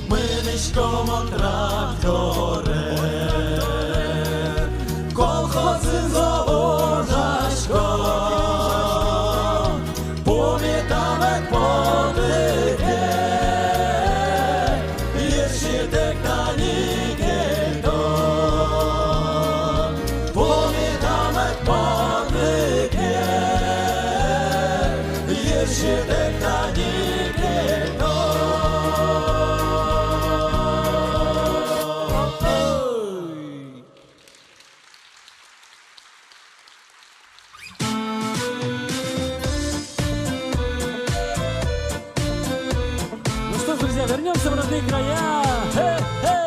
Mınışkomam traktore Kolhozın zavodashko Ну что ж, друзья, вернемся в родные края. Хей-хей!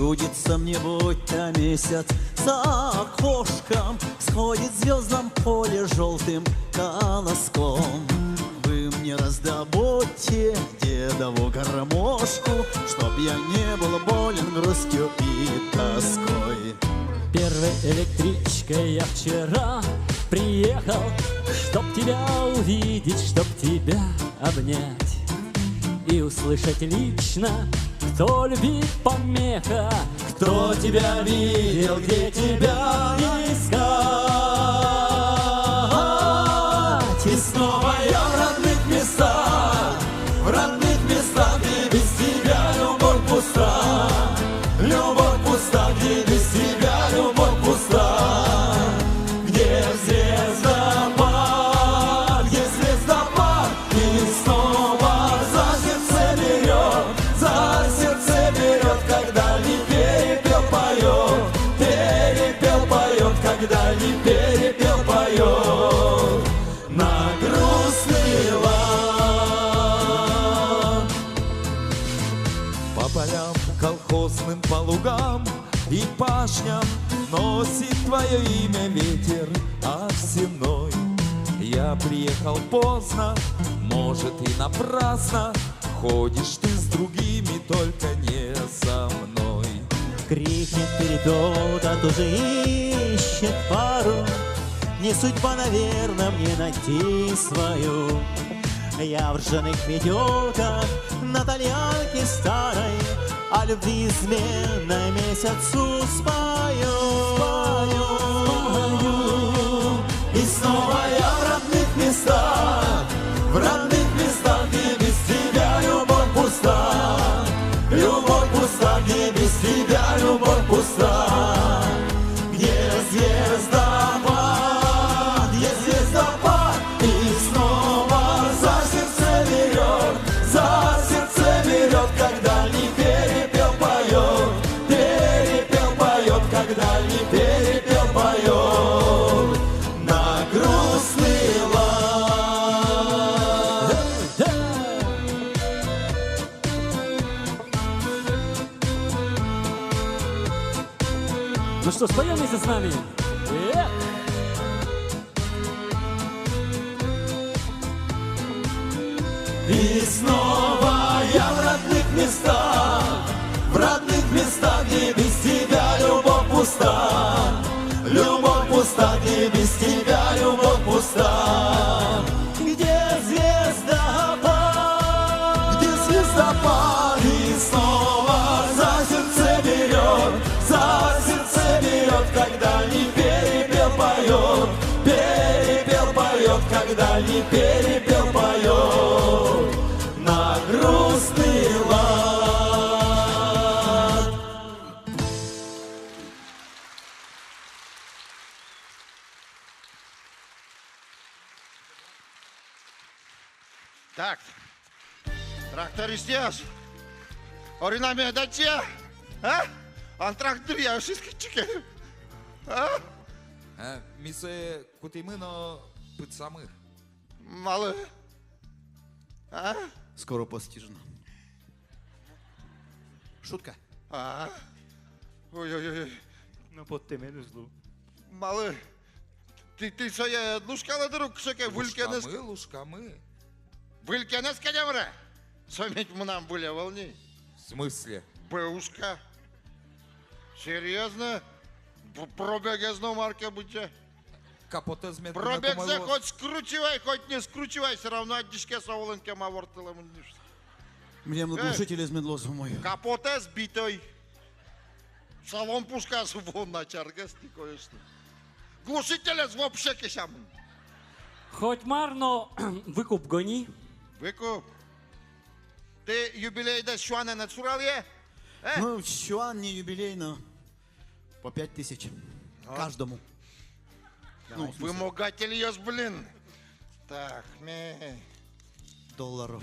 Чудится мне, будто месяц за окошком сходит в звездном поле желтым колоском. Вы мне раздобудьте дедову гармошку, чтоб я не был болен грустью и тоской. Первой электричкой я вчера приехал, чтоб тебя увидеть, чтоб тебя обнять и услышать лично, кто любит помеха, кто тебя видел, где тебя искать. И снова я в родных местах, где без тебя любовь пуста, где без тебя любовь пуста, где звездопад, и снова за сердце берет, когда не перепел поет, когда не перепел поет на грустный лад. По полям, колхозным, по лугам и пашням носит твое имя ветер осенной. Я приехал поздно, может и напрасно, ходишь ты с другими, только не со мной. Крикнет вперед, а тоже ищет пару. Не судьба, наверное, мне найти свою. Я в ржаных метелках на тальянке старой о любви изменной месяцу спою. И снова я в родных местах, где без тебя любовь пуста, где без тебя любовь пуста, где звездопад, и снова за сердце берет, когда не перепел поет, когда не перепел поет на грустный лад. Ну что, споем вместе с нами? И снова я в родных местах, где без тебя любовь пуста, где без тебя любовь пуста, где звездопад, и снова за сердце берет, когда не перепел поет, когда не перепел поет на грустный лад. Так, трактористяш, оринаме даче, а? Антрактор я wszystkie чеки, а? Mi se cutimână pât samă. Мало, а? Скоро постижно. Шутка. А? Ой-ой-ой. Nu pot temeni zlu. Мало, ты своя лушкала друг, шеке, вулькенес. Лушкамы. Вулькенес кадемра. Сометь мы нам были волни. В смысле? Бэушка. Серьезно? Пробег знал марка будьте. Капоте змет. Пробег за хоть скручивай, хоть не скручивай, все равно от дишке соволенке мавортила. Мне глушитель из медлоза мой. Капоте сбитой. Салон пушка вон на чаргасти кое-что. Глушителя вообще кисям. Хоть марно выкуп гони. Выкуп. Ты юбилей да шуана нацурал е? Ну, чуан не юбилей, но по 5000 каждому. Ну, вымогатель ёс, блин. Так, $.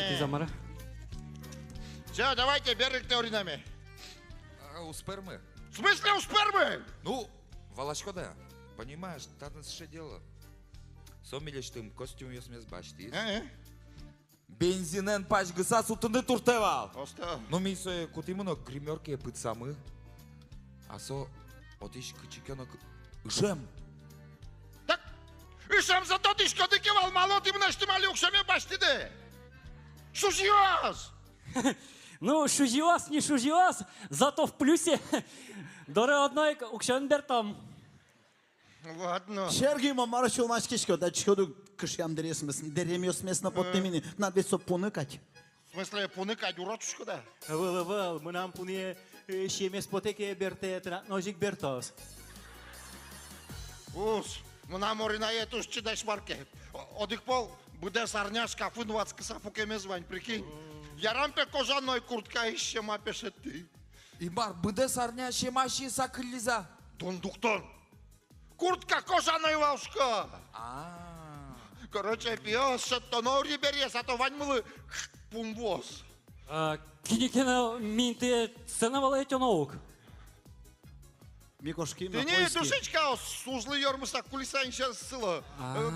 Ти замара. Все, давайте, берег теоринами. У спермы. В смысле у спермы? Ну, Волошкода, понимаешь, там это дело. Сомилеш тым костюм ёс мес башти. Бензинен пачгыса сутынды туртевал. Оста. Ну мисо кутимуно гримерке пыцамы. Асо отиш кычыкёно ышем. Так, ишам за тот ишко дыкевал, мало ты мне штимали укшеме баштиде. Шужиос! Ну, шужиос, не шужиос, зато в плюсе. Доре одной укшен бертам. Ладно. Сергей Мамарычу Лачкишко, да чходу кышям деремёс местно под темини. Надо ведь поныкать. В смысле, поныкать урочушку, да? Вăл, mânam pune și mespoteke berte nojik bertos. Ус, мына морина етуш чидаш марке. Одикпол, буде сарня шкафын вацкыса фукемезвань, прикинь. Ярампе кожаной куртка ищем мапешет ты. Имар быде сарня шемаши сакылиза. Дондуктон. Куртка кожаной волшка. Короче, пиос, что нори берес, а то ваньмылы пумвоз. Кинекена минте ценовала эти наук. Микошки Ты не душечка, сузлы ёрмыса кулиса инша сыла.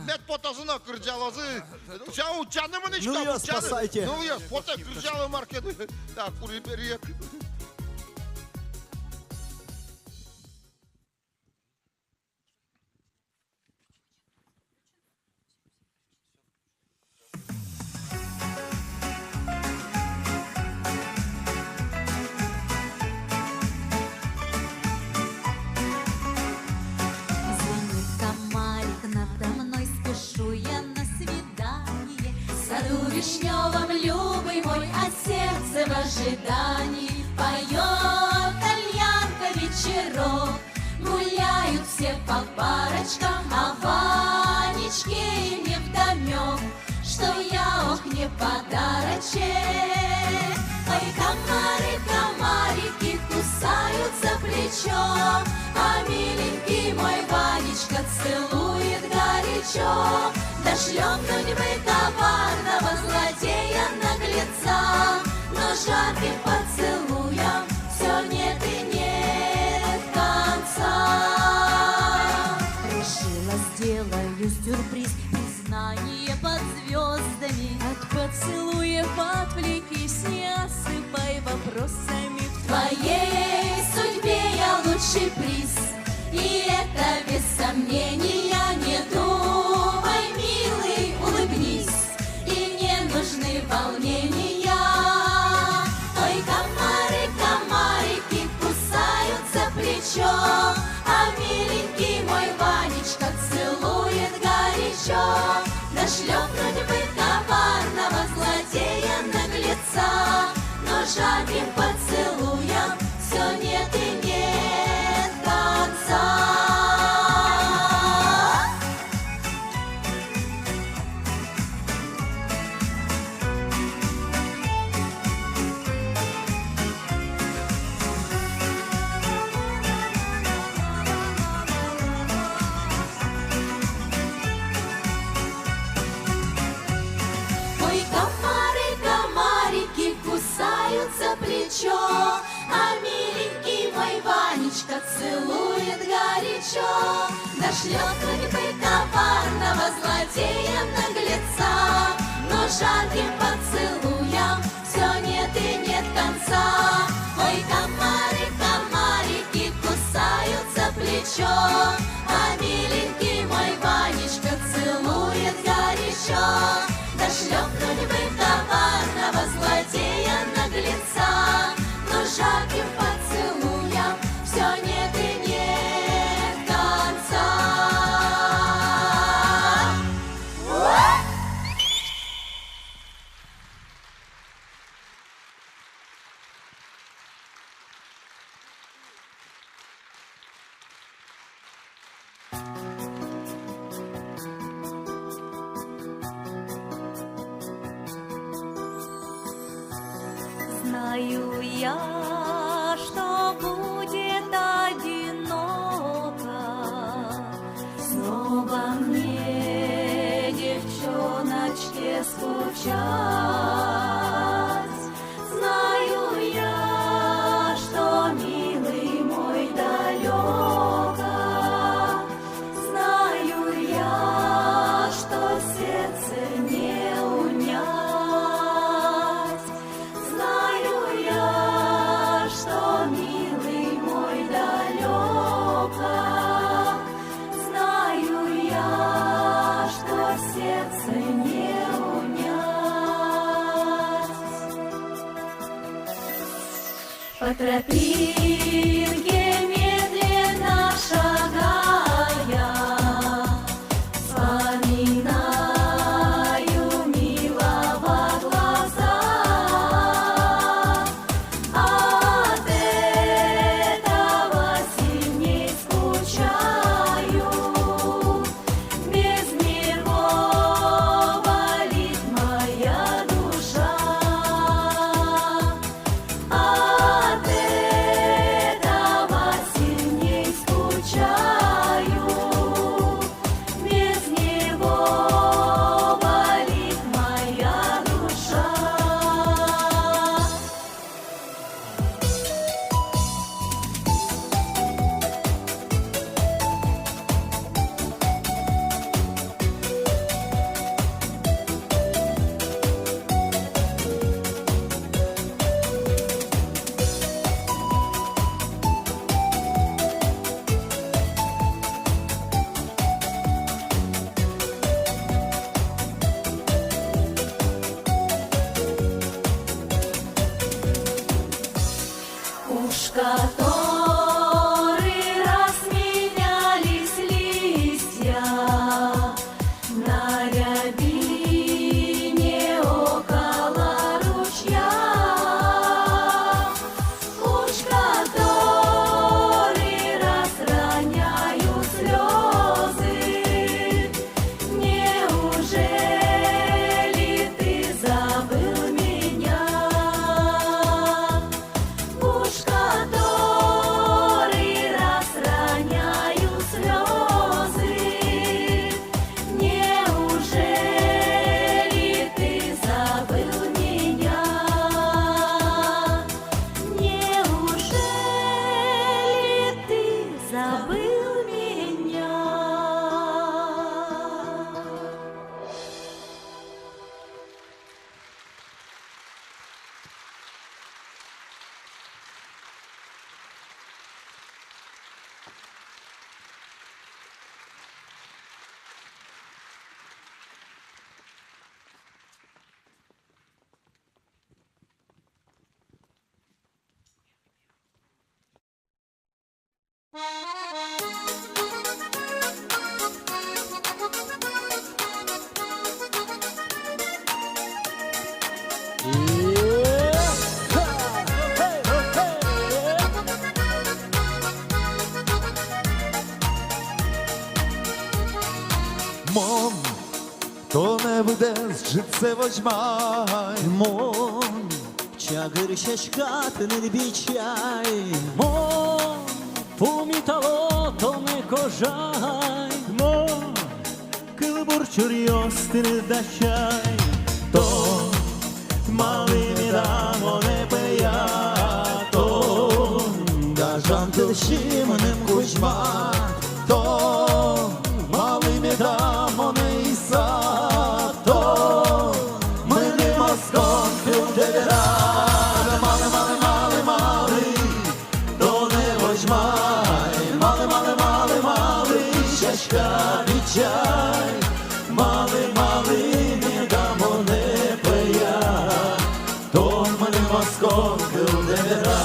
Мет потазына кырджалазы. Чау, чанымынычка. Ну я спасайте. Ну я, пота кырджалы маркеды. Так, кури берек. Звонит комарик надо мной, спешу я на свидание. В саду вишневом, любый мой, а сердце в ожидании. Поет кальянка вечерок, гуляют все по парочкам, а Ванечке им невдомек, что я, ох, не подарочек. Ой, комары, комарики кусают за плечо, а миленький мой Ванечка целует горячо. Да шлепнуть бы коварного злодея наглеца, но жарким поцелуем все нет и нет конца. Решила, сделаю сюрприз, признание под звездами. От поцелуев отвлекись, не осыпай вопросами. В твоей судьбе я лучший приз, и это без сомнения. Не думай, милый, улыбнись, и не нужны волнения. Ой, комары, комарики кусают за плечо, а миленький мой Ванечка целует горячо. Да шлепнуть бы коварного злодея наглеца, но жарким поцелуем все нет и нет конца. Ой, комары, комарики кусают за плечо, а миленький мой Ванечка целует горячо. Да шлепнуть бы коварного злодея наглеца, но жарким поцелуем все нет и нет конца. Ой, комары, комарики кусают за плечо, а миленький мой Ванечка целует горячо. Да шлепнуть бы коварного злодея наглеца, но жарким поцелуем все нет и нет конца. Знаю я, что будет одиноко, снова мне, девчоночке, скучать. Знаю я, что милый мой далеко, знаю я, что сердце не унять. сердце не унять. По тропинке медленно шагая, вспоминаю милого глаза. От этого сильней скучаю, без него болит моя душа. От этого сильней скучаю, без него болит моя душа. Уж который раз менялись листья на рябине около ручья. Уж который раз роняю слезы. Неужели ты забыл меня? Уж который раз роняю слезы. Неужели ты забыл меня? Неужели ты забыл меня? Мон, то не буде житце возьмай. Мон, чагыр шашкат не бичай. Мон, пумітало, то не кожай. Мон, кылбур чурьостыр дашай. То малыми рамо не пея. То Кажан тылшимным кучма, то малыми дамоне иса, то мы не москон кылдевера. Малы, малы, малы, малы, то не возьмай. Малы, малы, малы, малы, шашка бичай. Малы, малы, не дамоне пея, то мы не москон кылдевера.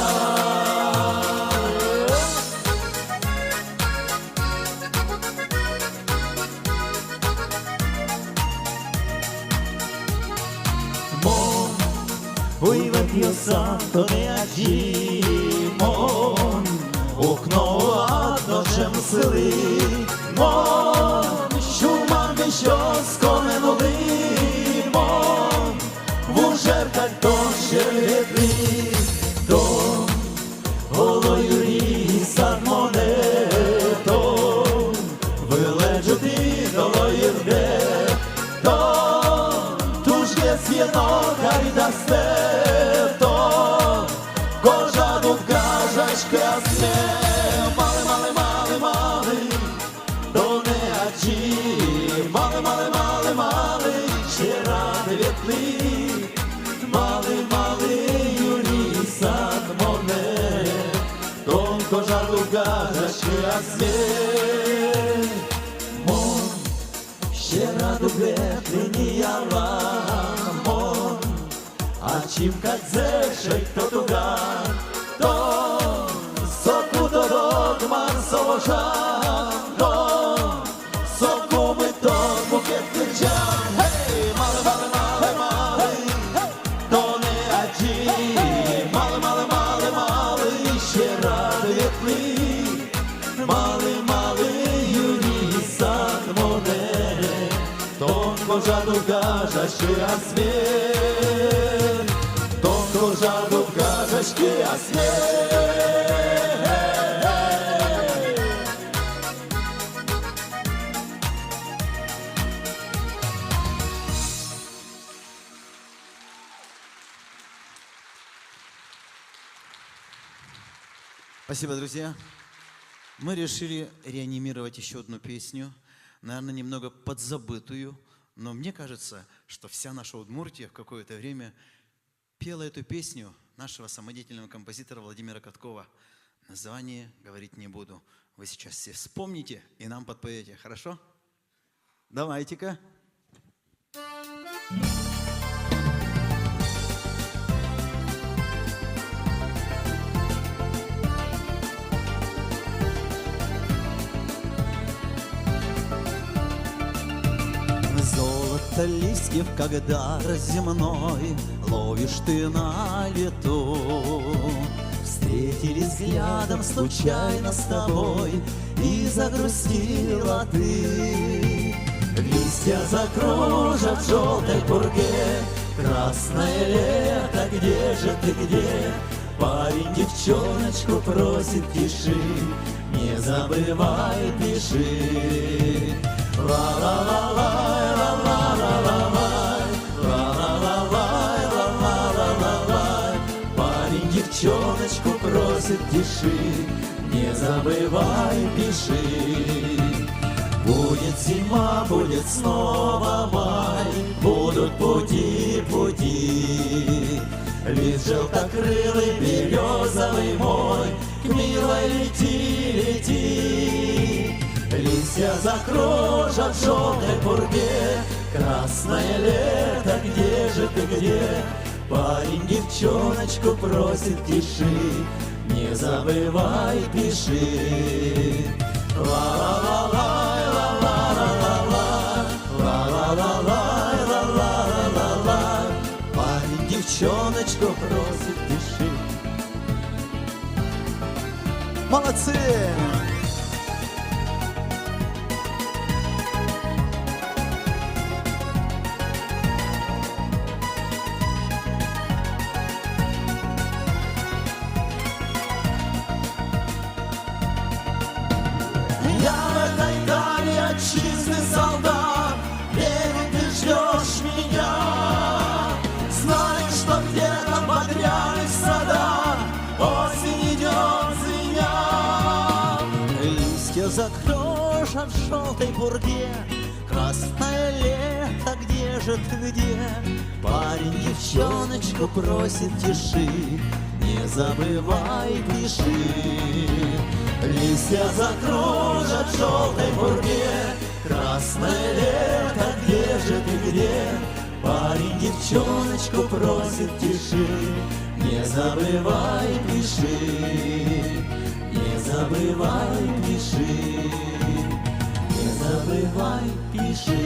Уйвет йоса, то не аджі. Мон, окно адночем сили. Мон, шумам віщос коменули. Мон, вужеркать то щерветли. То голою рісат монето. Вилежути долою рде. То туж є свєно карідасте. Мали, мали, мали, мали, то не аджі. Мали, мали, мали, мали, ще ради вітли. Мали, мали, юрі сад моне, тонко жару кажачки, а світ. Мон, ще раду грех, тыни аламон, ачим кадзешек то туган, то соку дорог марсовожан, то соку мы то букет кырджан. Хей, малы, малы, малы, малы, то не один, малы, малы, малы, малы, ще радуетный, малы, малы, юрий сан моне, тонко жаду гажашки асмер, тонко жаду гажашки асмер. Спасибо, друзья. Мы решили реанимировать еще одну песню, наверное, немного подзабытую, но мне кажется, что вся наша Удмуртия в какое-то время пела эту песню нашего самодеятельного композитора Владимира Каткова. Название говорить не буду. Вы сейчас все вспомните и нам подпоете, хорошо? Давайте-ка. Золото листьев, когда земной ловишь ты на лету. Встретились взглядом случайно с тобой, и загрустила ты. Листья закружат в желтой пурге, красное лето, где же ты, где? Парень девчоночку просит, пиши, не забывай, пиши. Ла-ла-ла-лай, ла-ла-ла-ла-лай, ла-ла-ла-лай, ла-ла-ла-ла-лай. Парень девчоночку просит, пиши, не забывай, пиши. Будет зима, будет снова май, будут пути, пути. Лист желтокрылый, березовый мой, к милой лети, лети. Листья закружат в желтой пурге, красное лето, где же ты, где? Парень девчоночку просит, пиши, не забывай, пиши. Ла-ла-ла-лай, ла-ла-ла-ла-лай, ла-ла-ла-лай, ла-ла-ла-ла-лай. Парень девчоночку просит, пиши. Молодцы! Отчизны солдат, верю, ты ждешь меня. Знай, что где-то в багряных садах осень идет звеня. Листья закружат в желтой пурге, красное лето, где же ты, где? Парень девчоночку просит, тиши, не забывай, пиши. Листья закружат в желтой пурге, красное лето, где же ты, где? Парень девчоночку просит, тиши, не забывай, пиши, не забывай, пиши, не забывай, пиши.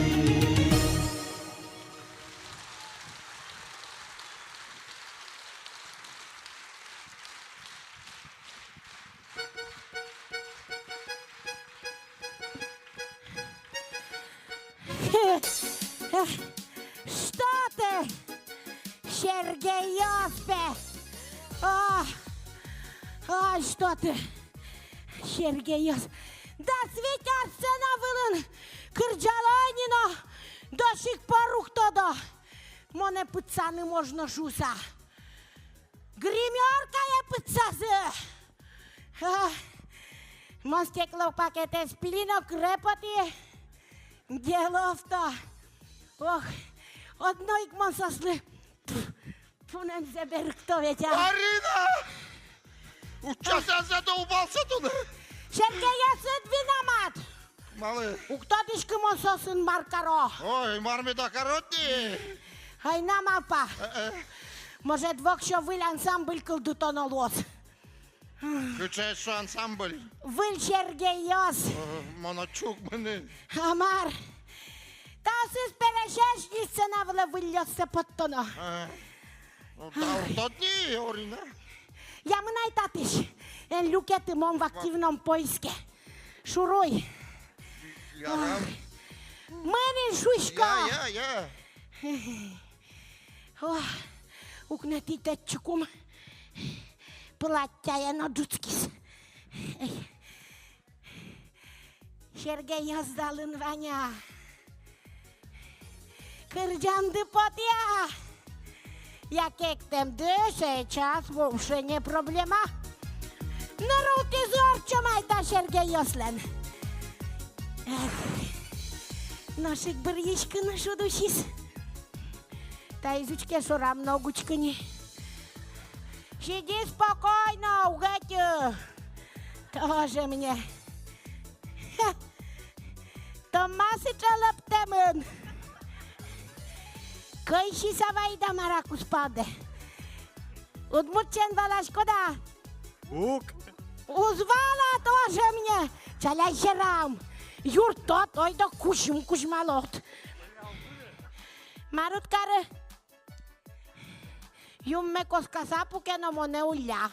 Что ты, Сергей Йоспе? Что ты, Сергей Йоспе? Да светятся на вылын кырджалайнино до сих пор ухтода. Моне пыцаны можно жуса. Гримерка я пыцазы. Мон стекло пакете сплинок репоти. Делов-то. Ох, одной мон сосли. Пунем себе кто ведь. Арина! Сейчас я задолбался туда. Сергей, я виноват. Малый. Уктадышкы мососын маркаро. Ой, мармеда короти. Ай, намапа. Може, двох що виль ансамбль кылдутонолос. Включай, что ансамбль. Виль Сергейос. Моночук мені. Амар. Та сыз перешешница навла выльется подтоно. Тотни, Орина. Я мынай татыш. Эн люкетым в активном поиске. Шуруй. Ярам. Мэнин шушка. Я. Укнатите чукум. Платтяя на джуцкис. Сергей Яздалын Ваня. Кырджанды потя. Я кектемді сейчас вовше не проблема. Нарути зорчо майда Сергей Яслен. Нашик біргешкі нашу душис. Та изучке шура многучка не. Сиди спокойно, угадю. Тоже мне. Томасы чалаптемын. Кайши савайда маракус паде. Удмурчен валашкода. Ук. Узвала тоже мне. Чаляй жерам. Юртот, ойда кушим кушмалот. Маруткары. Юмме коскасапу кено моне уля.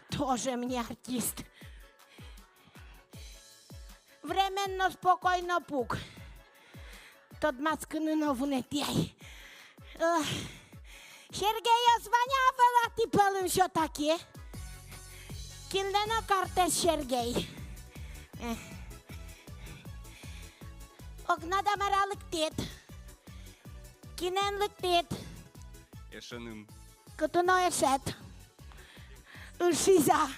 Тоже мне артист. Временно спокойно пук. Тот маскыны новунетяй. Сергея звонявала ти пълым шо таки. Кинлено карте Сергей. Огнада мара лыктет. Кинен лыктет. Ешеним. Като ешет. Ушиза.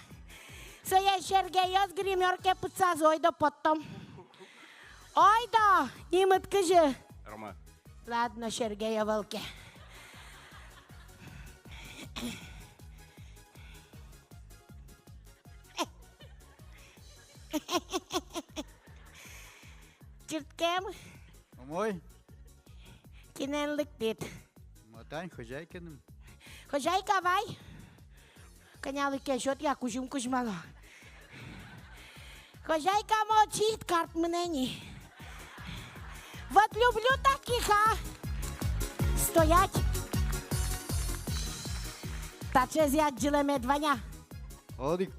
Соя Сергея с гримерке пуца зойдо потом. Ойда, нимат кажи. Рома. Ладно, Сергея Вълке. Чирткем. Мой. Кинен лыктет. Матань, хозяйкиным. Хозяйка, вай. Коня кешот, я кужим кужмала. Хозяйка молчит, карт мнений. Вот люблю таких, а. Стоять. Та че зяджиле медваня. Оди,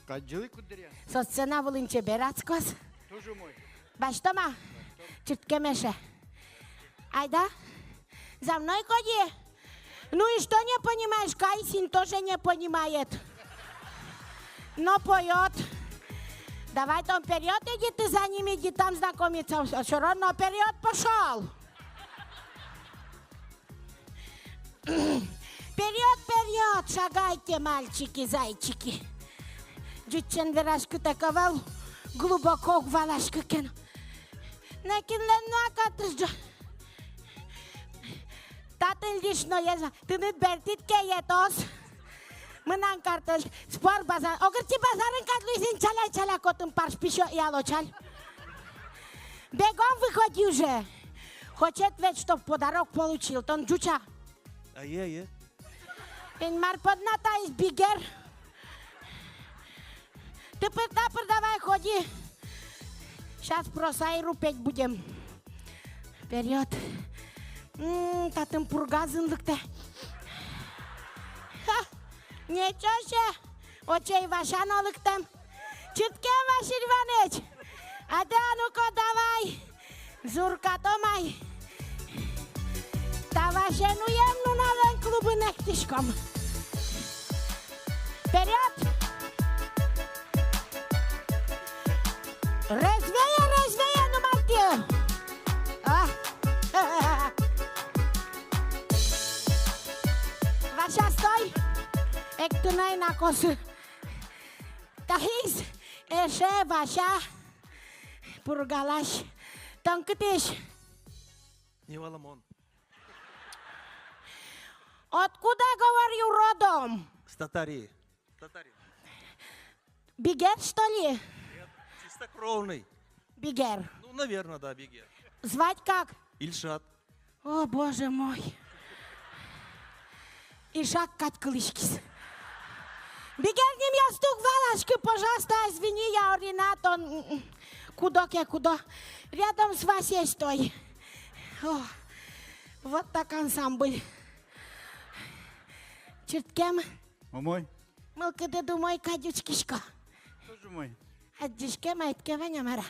каджили кудря. Со сцена волинче берацкос. Тоже мой. Баштома. Чертке меше. Айда. За мной ходи. Ну и что не понимаешь? Кайсин тоже не понимает. Но поет. Давай там вперед иди, ты за ними иди там знакомиться. Все равно вперед пошел. Вперед, вперед, шагайте, мальчики, зайчики. Джучен верашку таковал, глубоко валашку кену. Накинлен накатыш. Татын лишно еза. Ты не бертит кеетос. Мынан картош, спор базар. Огырчи базарын катлуйсин чаля-чаля котын парш пишо и алочаль. Бегом выходи уже. Хочет ведь, чтоб подарок получил. Тон джуча. А е. Ин марподната из бигер. Ты продавай, ходи. Сейчас просайру петь будем. Вперед. Татым пургазынлыкта. Ничего себе. Очей вашанолыктам. Чутке, Василь Иванович. А да, ну-ка, давай. Зурка, томай. Тавашенуем, ну, надо клубы нехтишком. Вперед. Развея, ну, Мартин. Ваша, стой. Ектунай на косу. Тахис, эше ваша. Пургалаш. Танкытыш. Не валамон. Откуда, говорю, родом? С Татарии. Бигет, что ли? Нет, чистокровный. Бигер. Ну, наверное, да, Бигер. Звать как? Ильшат. О, боже мой. Ишак Катькалышкис. Бигерним я стук валашки, пожалуйста, извини, я оринат, он... Кудо. Рядом с Васей стой. О, вот так ансамбль. Черткем. Мой. Мылка да думай, кадючкишка. Тоже мой. Аддишкем айтке ванямара.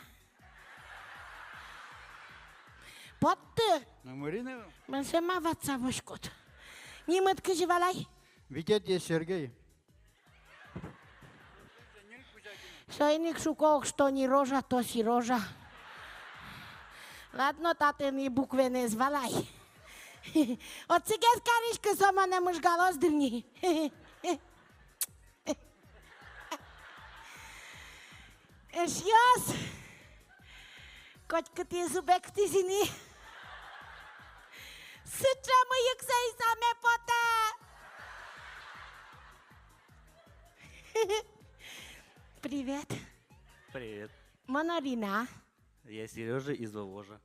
Потты. Марина. Мен сама ватса вошкот. Нимат каживалай. Витет есть Сергей. Сойник шукох, что не рожа, то си рожа. Ладно, тате ни букве не звалай. От сега скаришка сама не мъжгало сдърни. Ешиос! Котка ти е зубек ти зини. Сыча мы икса и саме поте. Привет. Привет. Монарина. Я Сережа из Воложа.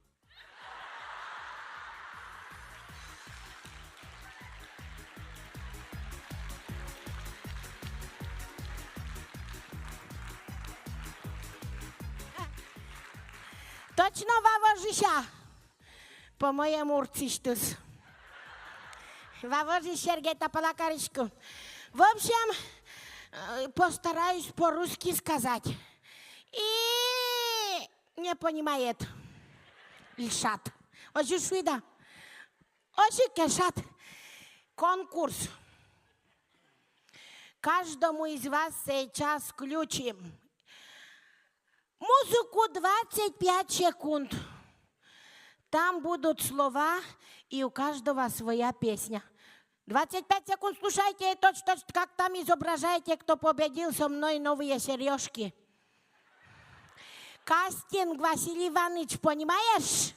Точно Вавожища. По-моему, урцищтус. Вавожищ Сергей Тополакаричку. В общем, постараюсь по-русски сказать. И не понимает. Ильшат. Очень швида. Очень кешат. Конкурс. Каждому из вас сейчас включим музыку 25 секунд. Там будут слова, и у каждого своя песня. 25 секунд слушайте, точно как там изображаете, кто победил со мной новые сережки. Кастинг, Василий Иванович, понимаешь?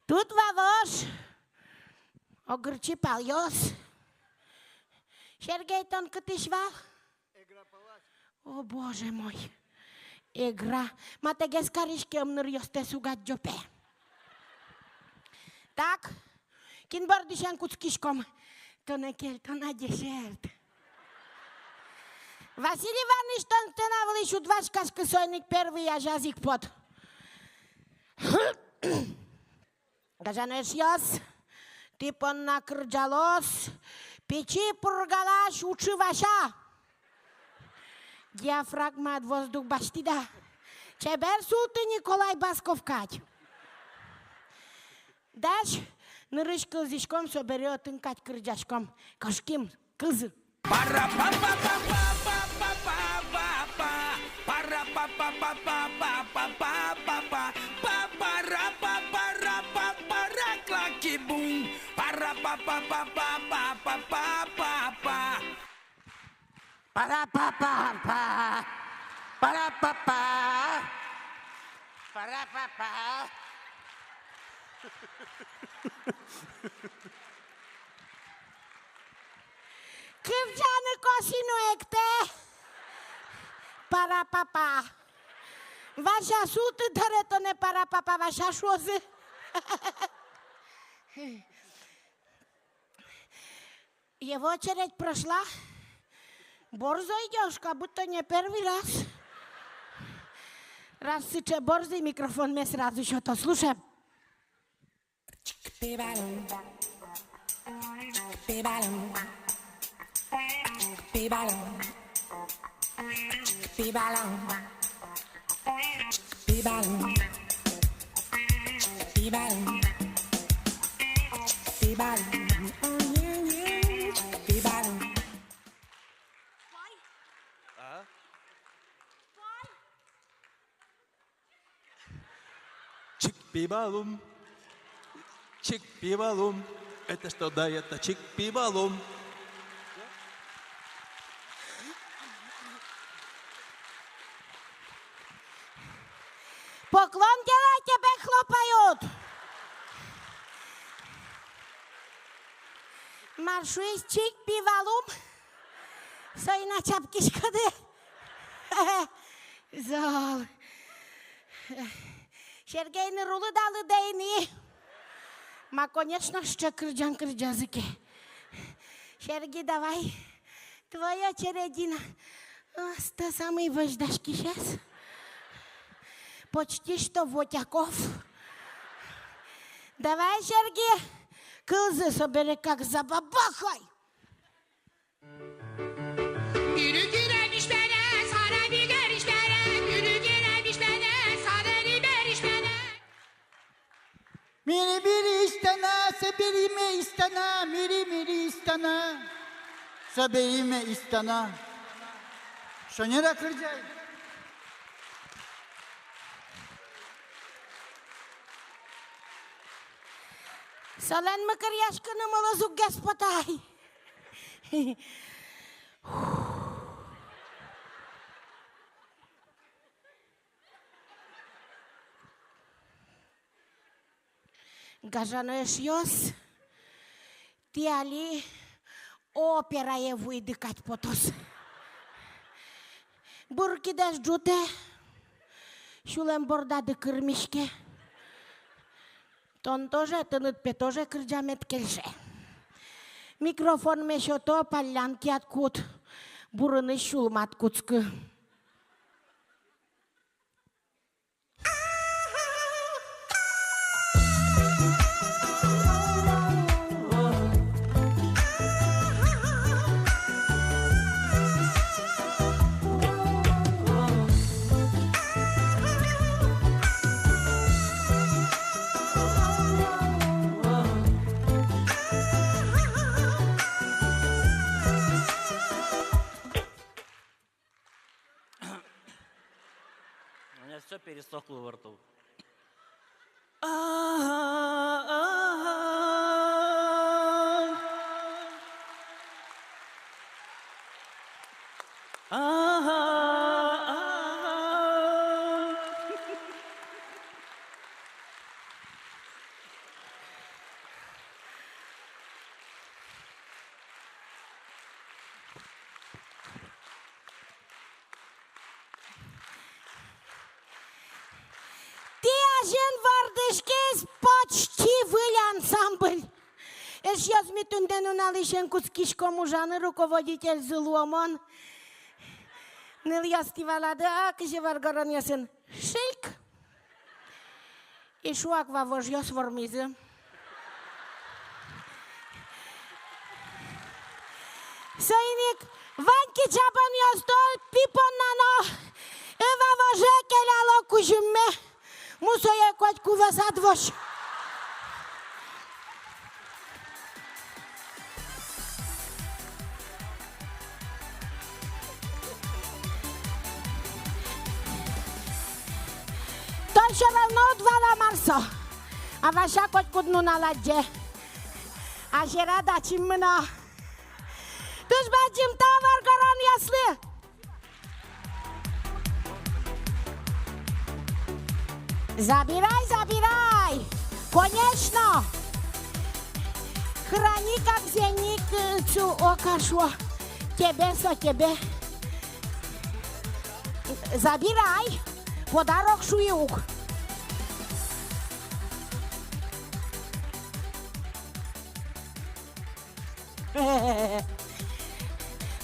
Тут Вавош. Огурчи пальос. Сергей тонко ты швал? О, боже мой. Игра. Матегес каришки омнурьосте сугат джопе. Так. Кин бордишен куцкишком. То на кель, то на десерт. Василий Иванович, тон ты навлиш удвашка скосойник первый, я жазик под. Гажанеш яс. Ты пон накрджалос. Печи пургалаш учи ваша. Диафрагма от воздух баштида. Чебер суты Николай Басков Кать. Даш нырыш кылзишком соберет тынкать крыджашком. Кашким кызы. Пара-па-па-па, пара-па-па, пара-па-па. Кырджаны косину экте. Пара-па-па. Ваша суты дарето не пара-па-па, ваша шозы. Его очередь прошла. Борзо идешь, как будто не первый раз. Раз сыче борзый микрофон, мы сразу что-то слушаем. Чик-пи-балум, чик-пи-балум. Это что, да, это чик-пи-балум. Поклон делай, тебе хлопают. Маршуист чик-пи-валум. Сой на чапки шкоды. Зол. Сергей не рули дали дейні. Ма, конечно, ще крыджан языки. Сергей, давай. Твоя чередина. Ты самый вождашки сейчас. Почти что Вотяков. Давай, Сергей, кылзы собери, как забабахай. Мири мири истана, собери ме истана, мири мири истана, собери ме истана. Шонера кырджай. Сален мыкыр яшкыны молозук господай. Гажаныш йос, ти али опера е выдыкать потос. Бурки даш джуте, шулем борда de кырмишке. Тон тоже тыныт пе тоже кырджамет келше. Микрофон мешото палянки откут, бурыны шулмат куцкы. У меня все пересохло во рту. Тяжен вардышкес почти выли ансамбль. Эш я змитундену налишенку с кишком ужаны руководитель зломон. Ныл ястивалада, киже варгарон ясен шейк. И шуак вавож яс вормизы. Сойник Ваньки чапан ястол пипон нано. И вавоже келяло кужуме. Мусоя котку васадвош. То все равно двора Марсо. А ваша котку дну наладже. А ще рада чим мно. Туж бачим товар горон ясли. Забирай, забирай! Конечно! Храни, как зеницу окашу. Тебе со тебе. Забирай! Подарок шуюк.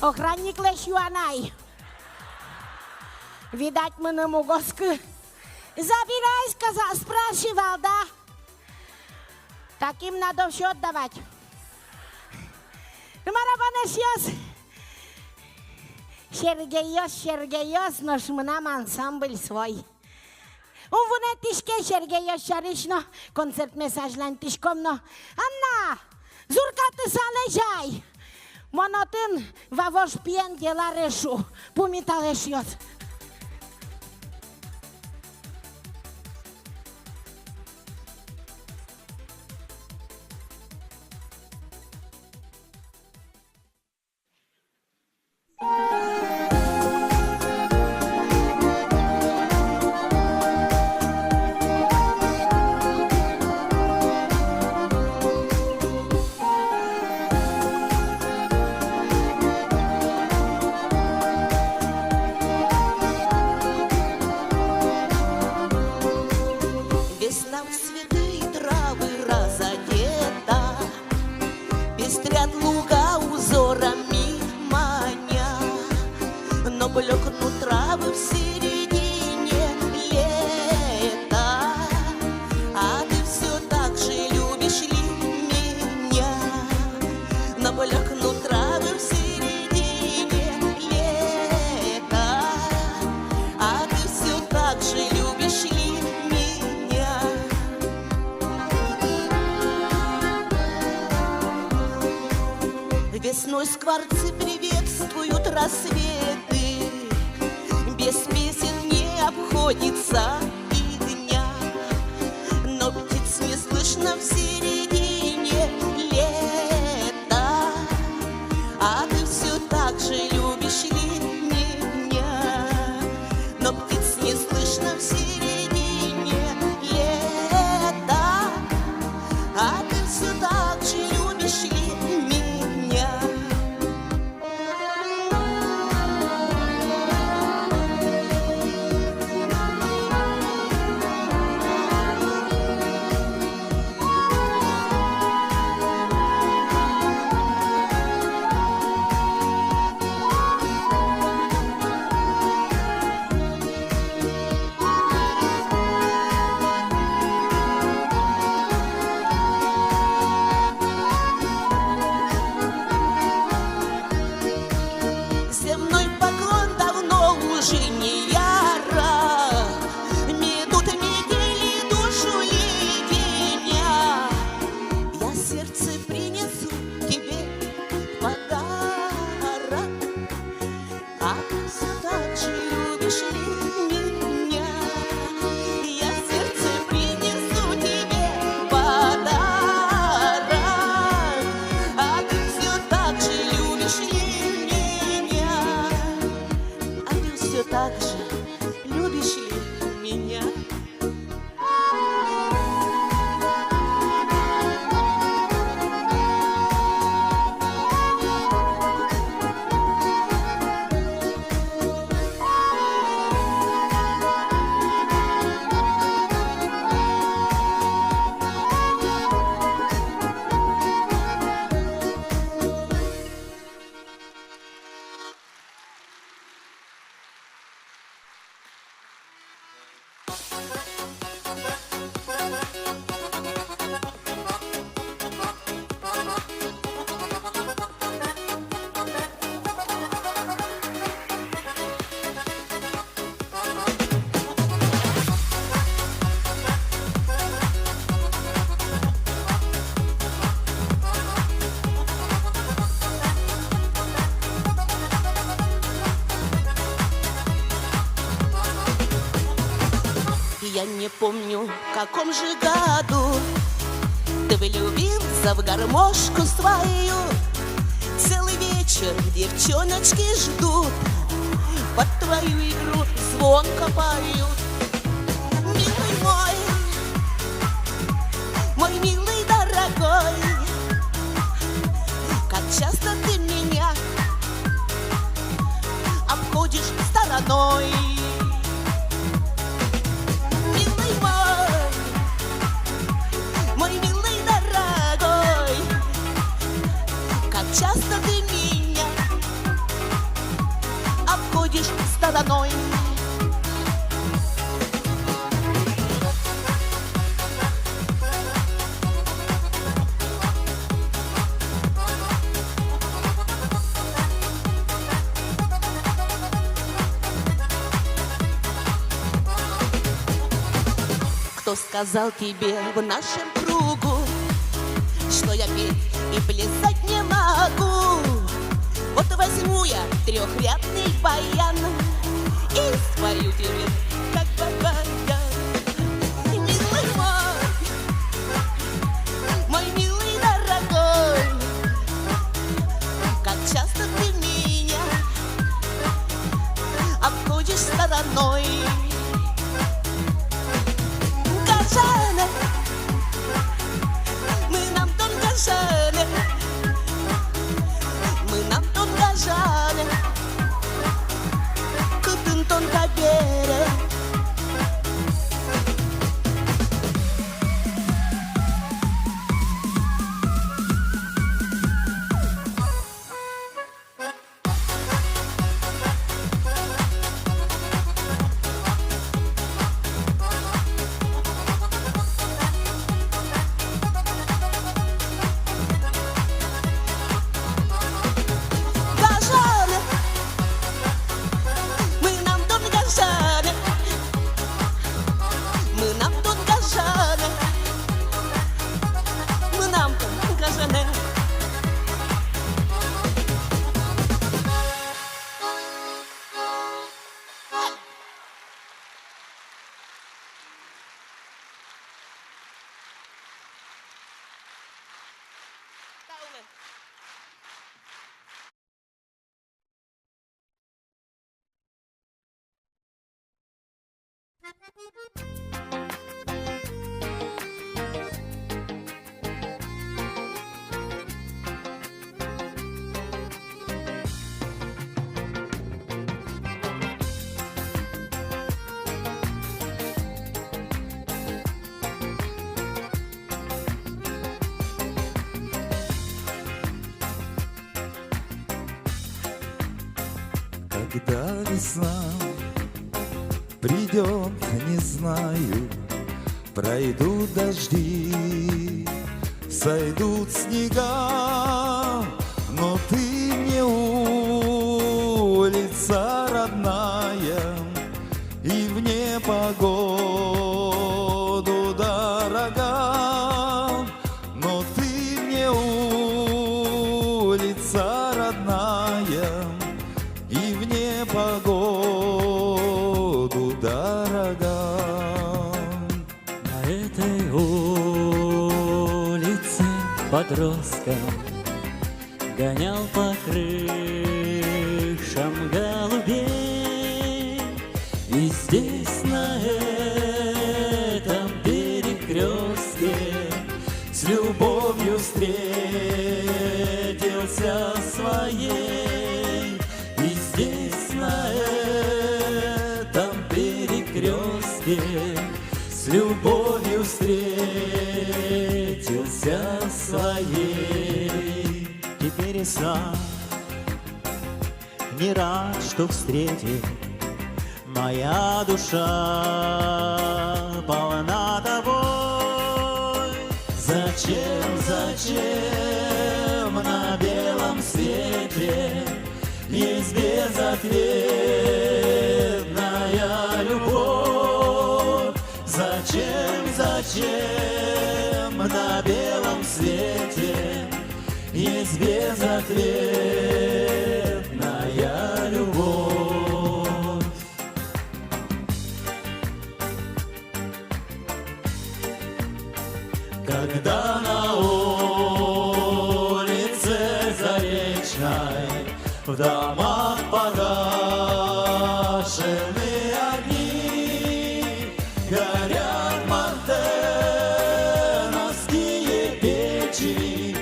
Охранник лещуанай. Видать, мы на мугоску. Забирай, сказал, спрашивал, да? Таким надо все отдавать. Марабанеш Сергеёс, наш нам ансамбль свой. Un vânătișche, Sergei Șarișno, concert mesaj la întișcomno. Anna, zurcată să alejai. Monotân, va voș pien de la reșu, pumitaleșios. Весна в цветы и травы разодета, пестрят луга узорами маня, но блекнут травы в середине лета. А ты все так же любишь ли меня? Но блекнут травы в середине лета. А ты все так же любишь ли меня? Весной скворцы приветствуют рассветы, без песен не обходится и дня. Но птиц не слышно в середине лета. А ты все так же любишь ли меня? Но птиц не слышно в середине лета. А ты все так же любишь ли меня? Земной поклон давно уже не яро, медут метели душу леденя. Я сердце принесу тебе подарок, а ты все так же любишь ли меня? Я сердце принесу тебе подарок, а ты все так же любишь ли меня? А ты все так же любишь ли меня? Я не помню, в каком же году ты влюбился в гармошку свою. Целый вечер девчоночки ждут, под твою игру звонко поют. Милый мой милый дорогой, как часто ты меня обходишь стороной. Мой милый дорогой, как часто ты меня обходишь стороной. Кто сказал тебе в нашем кругу, что я петь и плясать не могу? Вот возьму я трехрядный баян и спою тебе, как бабаян. Милый мой милый дорогой, как часто ты меня обходишь стороной. Gajane, мы нам тон гажане, мы нам тон гажане, кутын тон кабере, Когда весна придет, не знаю, пройдут дожди, сойдут снега, но ты мне улица родная и в непогоду дорога, но ты мне улица родная и в непогоду дорога. На этой улице подростком гонял по крышам голубей. И здесь, на этом перекрестке, с любовью встретился своей. И здесь, на этом перекрестке, с любовью встретился своей. Теперь и сам не рад, что встретил. Моя душа полна тобой. Зачем на белом свете есть безответная любовь? Зачем на белом свете есть безответная любовь? Когда на улице Заречной в домах погашены огни, горят мартеновские печи,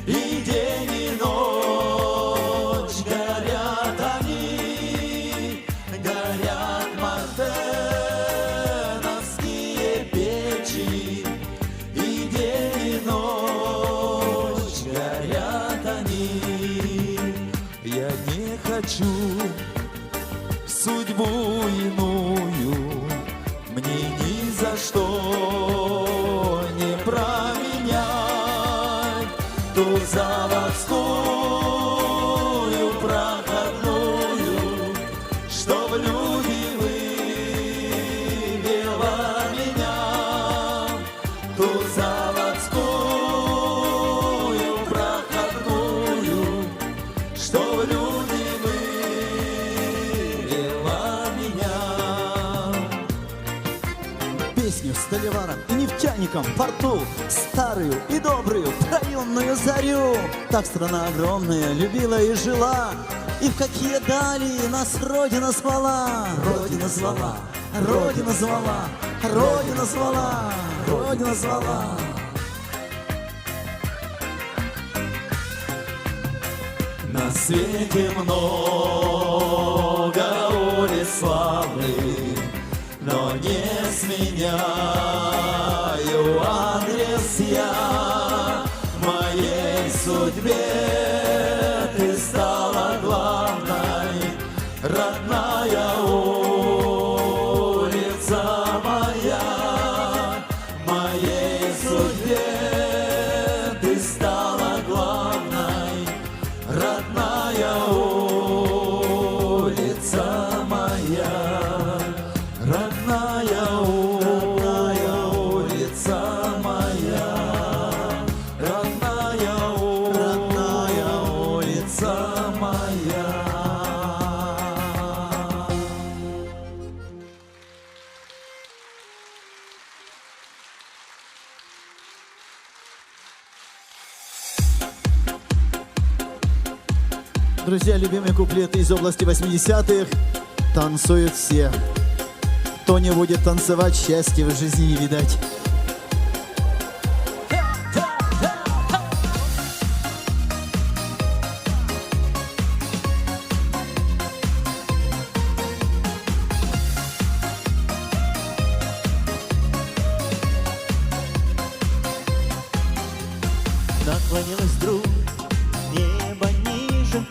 и день и ночь горят они, горят мартеновские печи, и день и ночь горят они. Я не хочу судьбу иную, мне ни за что не променять ту заводскую проходную, что в люди вывела меня, ту заводскую проходную, что в люди вывела меня. Песню столеварам и нефтяникам в порту, старую и добрую районную зарю. Так страна огромная любила и жила, и в какие дали нас Родина звала. Родина звала, Родина звала, Родина звала, Родина звала. На свете много улиц славных, но не сменяю адрес я. В моей судьбе ты стала главной, родная улица моя. В моей судьбе ты стала главной, родная улица моя. Родная улица моя, родная улица моя. Друзья, любимые куплеты из области 80-х танцуют все. Кто не будет танцевать, счастья в жизни не видать. Наклонилась вдруг небо ниже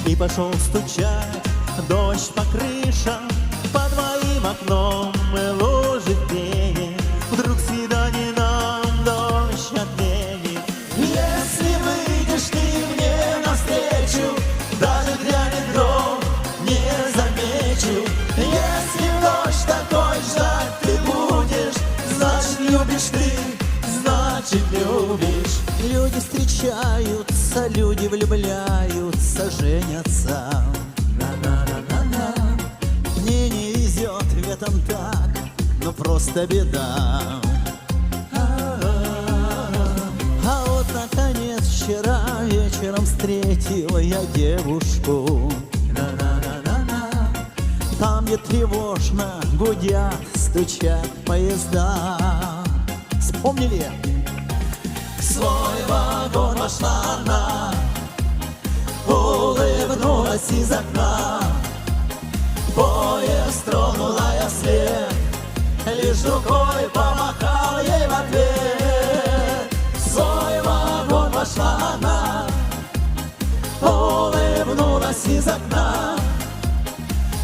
и пошел стучать дождь по крышам, под моим окном лужи в пене. Вдруг свидание нам дождь отменит. Если выйдешь ты мне навстречу, даже грянет гром, не замечу. Если дождь такой ждать ты будешь, значит любишь ты, значит любишь. Люди встречаются, люди влюбляются, женятся. На-на-на-на-на. Мне не везет в этом так, но просто беда. А вот наконец вчера вечером встретил я девушку. На-на-на-на-на. Там, где тревожно гудят, стучат поезда. Вспомнили? В свой вагон вошла она, улыбнулась из окна. Поезд тронула я вслед, лишь рукой помахал ей в ответ. В свой вагон вошла она, улыбнулась из окна.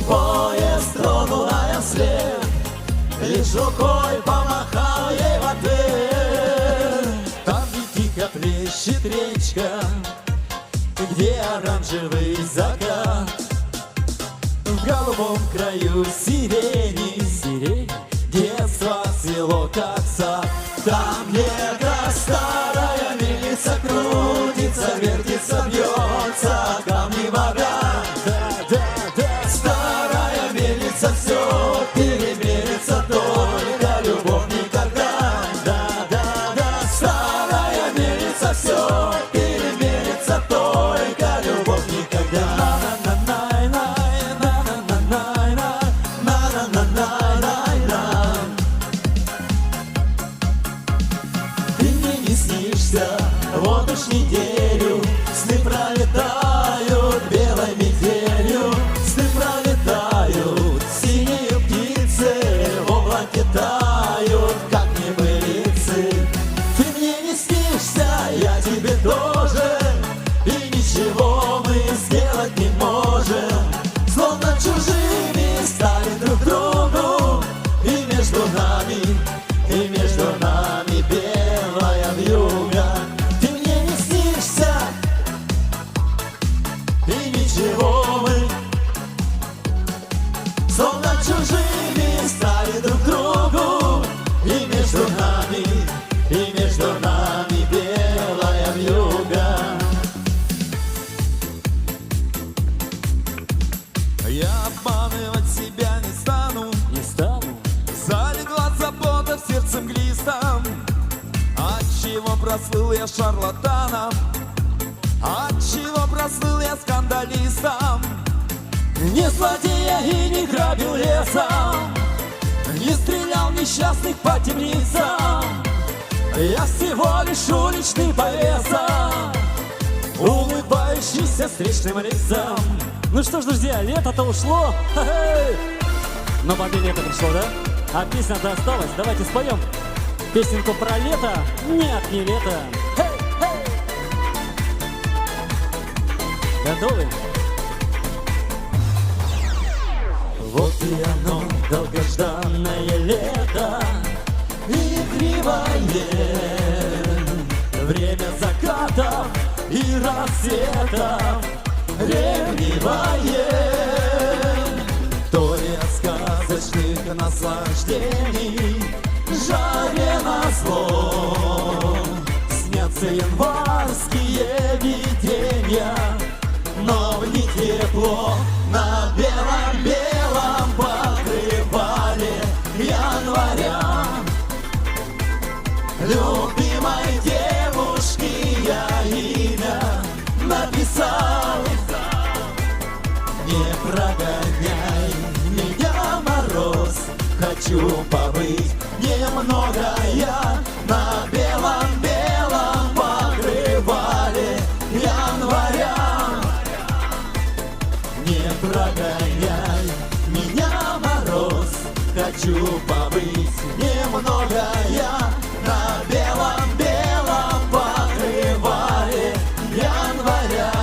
Поезд тронула я вслед, лишь рукой помахал ей в ответ. Там, где тихо плещет речка, где оранжевый закат, в голубом краю сирени, детство цвело как сад. Там, где как старая мельница крутится, вертится, бьется, камни вода. Да-да-да, старая мельница все перемелится, только любовь никогда. Да-да-да, старая мельница все перемелится, только любовь никогда. Ты мне не снишься, вот уж неделю сны пролетают белой метелью, сны пролетают, синие птицы в облаке тают, как небылицы. Ты мне не снишься, я тебе тоже, и ничего мы сделать не можем. Словно чужими стали друг другу, и между нами белая вьюга. Ты мне не снишься, и ничего мы, словно чужими стали друг другу, и между нами белая вьюга. Я обманывать себя не стану, залегла забота в сердце мглистом. Отчего прослыл я шарлатаном, отчего прослыл я скандалистом? Не злодея и не грабил лесом, не стрелял несчастных по темницам. Я всего лишь уличный повеса, улыбающийся встречным лицам. Ну что ж, друзья, лето-то ушло. Ха-хей! Но победа лето пришло, да? А песня-то осталась. Давайте споем песенку про лето. Нет, не лето. Хей-хей! Готовы? Вот и оно, долгожданное лето, игривое, время закатов и рассветов, ревнивое. То ли от сказочных наслаждений жаре назло снятся январские видения, но в них тепло на белом-белом покрывале января. Любимой девушке я имя написал. Не прогоняй меня, мороз, хочу побыть немного я на белом-белом покрывале января. Не прогоняй меня, мороз, хочу побыть немного я на белом-белом покрывале января.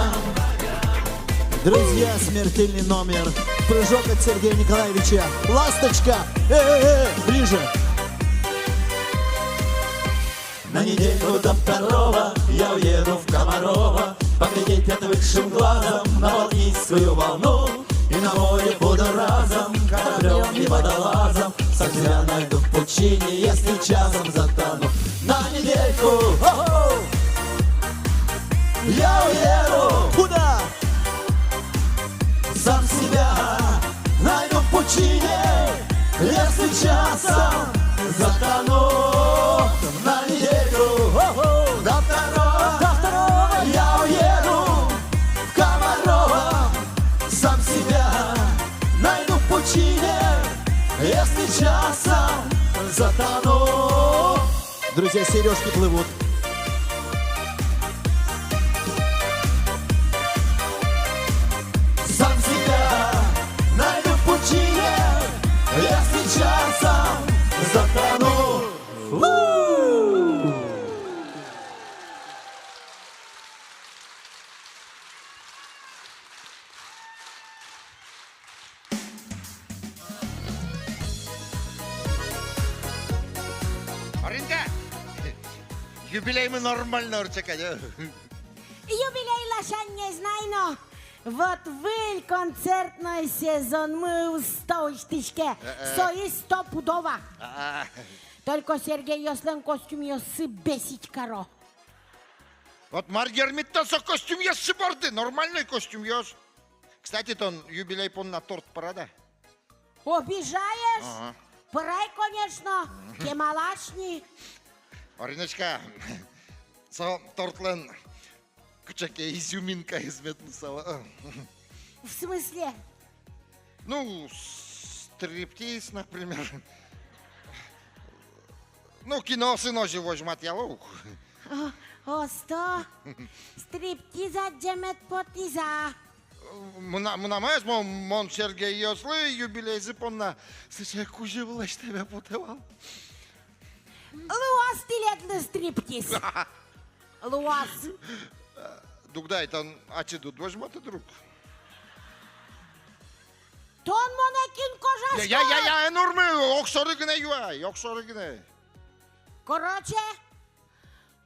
Друзья, смертельный номер. Прыжок от Сергея Николаевича. Ласточка. Ближе. На неделю до 2 я уеду в Комарова, поглядеть отвыкшим глазом на Балтийскую волну. И на море буду разом, кораблем и водолазом, сам себя найду в пучине, если часом затону. На недельку я уеду. Куда? Сам себя найду в пучине, если часом затону. На недельку до 2 я уеду в Комарова, сам себя найду в пучине, если часом затону. Друзья, сережки плывут. Сам себя найду в пучине, если часом затону. Аринка, юбилей мы нормально урчакать. Юбилей лошадь не знаю, но вот вы концертный сезон мы в 100 штычке, сои 100 пудова. Только Сергей Йослен костюм ёсы бесить коро. Вот Маргермиттан со костюм ёсы барды, нормальный костюм ёс. Кстати, тон юбилей пон на торт парада. Обижаешь? Пырай, конечно, кемалашни. Ариночка, со тортлен кучаке изюминка изметнусала. В смысле? Ну, стриптиз, например. Ну, кино сыножи возьмат ялух. Осто, стриптиза джемет потиза. Мунамес, мон Сергей Йослы, юбилей зипонна. Слушай, куже власть тебя потевал. Луас тилетный стриптиз. Луас. Дугдай, тон, а че тут возьмат, друг? Тон монекин кожашка. Я, нормально, оксоры гне юай, оксоры гне. Короче,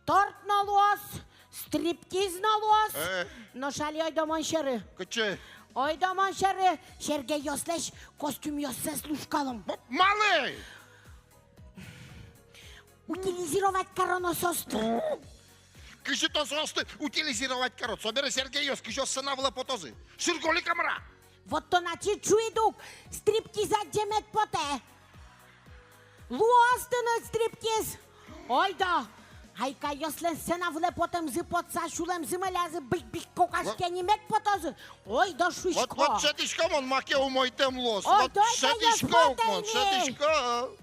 торт на луас, стриптиз на луас. Но шали ой домон шеры. Каче? Ой домон шеры, Сергей Йослеш, костюм ёсе слушкалом. Малый! Утилизировать короносост. Киши то состы утилизировать корот. Собери Сергей Йос, киши сынавла потозы. Ширголи камера. Вот то начи чуйдук, стриптиза джемет поте. Луастынет стриптиз. Ой да. Айка Йослен сынавле потом зыпотса шулем зымелязы бик-бик кокашке немет потозы. Ой да шушко. Вот шетишком он маке у мой тем лос. Ой, Вот дай-ка я шетишком, смотрю. шетишком.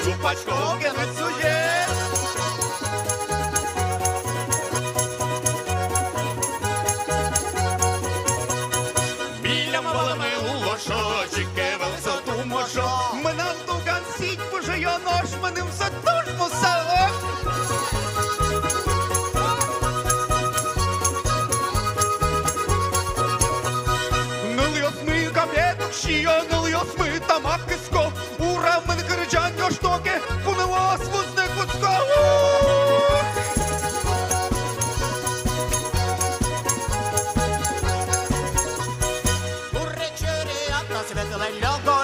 Чупачковки на сує. Біля малами лошочки висоту мошо. Ми нам туган сіть, боже я нож, мене все туж мусало. Ныльосмы капеток шиё, ныльосмы тамак иско. Ура, мен кырджан ёштоке, кунавас вузне куцко. Урречери, атна светла,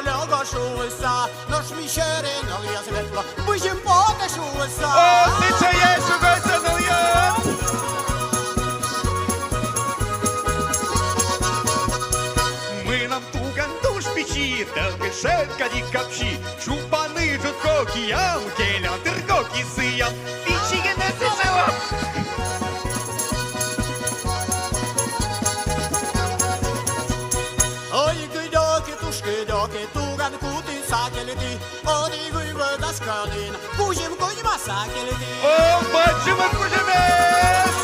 лього шулся. Нож міщери, нолья светла, бужим пока шулся. О, ти чаєш, шугайся, нылья. Ми нам туган душ печи, телкишетка ді капші. Чупани жутко кіям, келя дирко кісиям. Пічі не сижила. Ой, гыдоки, тушки, доки, туган кути сакелити. Оди гуйва даскалин, бужим куйма сакелити. О, бачимо кужемес!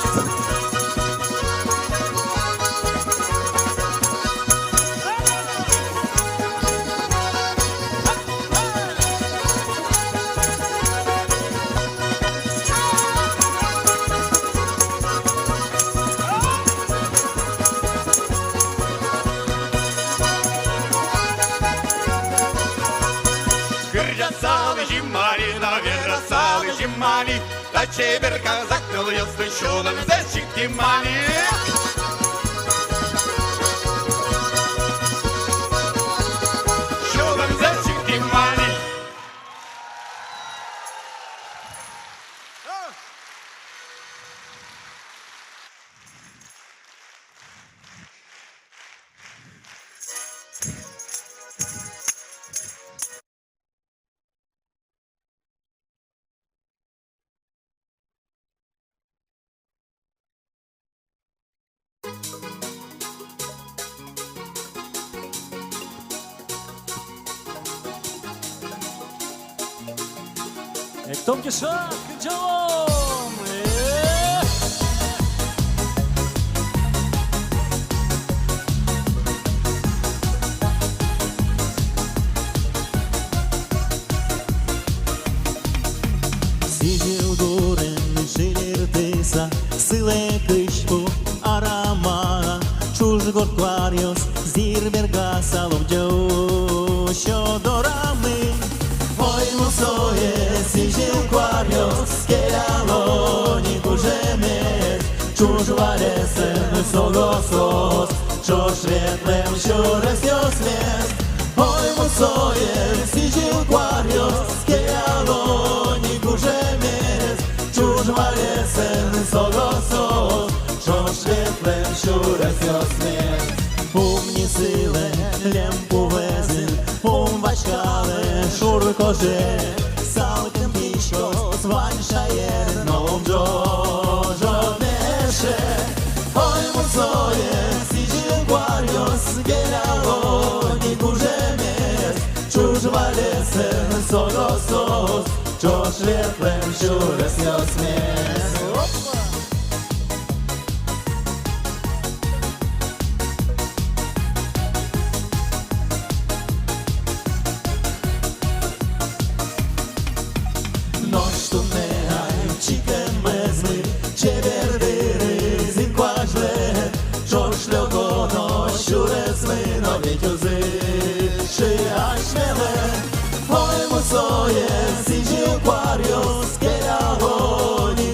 Кырджасалы жимали, наверасалы жимали. Та чебер казак ныльосты шулым зәчик тимали. Шулым зәчик тимали. Томки шаг, джалом! Сидел дурен, шилертеса, силе кышку, арама, чуж горквариос, зирберга саловджо, щодорами. Ой, мусоє, сидел квариос, келялони кужемет, чуж варесен, согосос, чо шветлем, що ресьосмес. Ой, мусоє, сидел квариos, келялони кужемет, чуж варесен, согосос, чо шветлем, що ресьосмес. Умні силе, лемпу везен, бачкале, шуркоже, салкем пішко, званшає, но жоднеше. Ой, мусоє, сидів кваріос, геляло, ні кужемес, чуж валесен, согосос, чо шветлем, щурес йосмес. Ой, мусоє, сидів кваріос, келяло, ні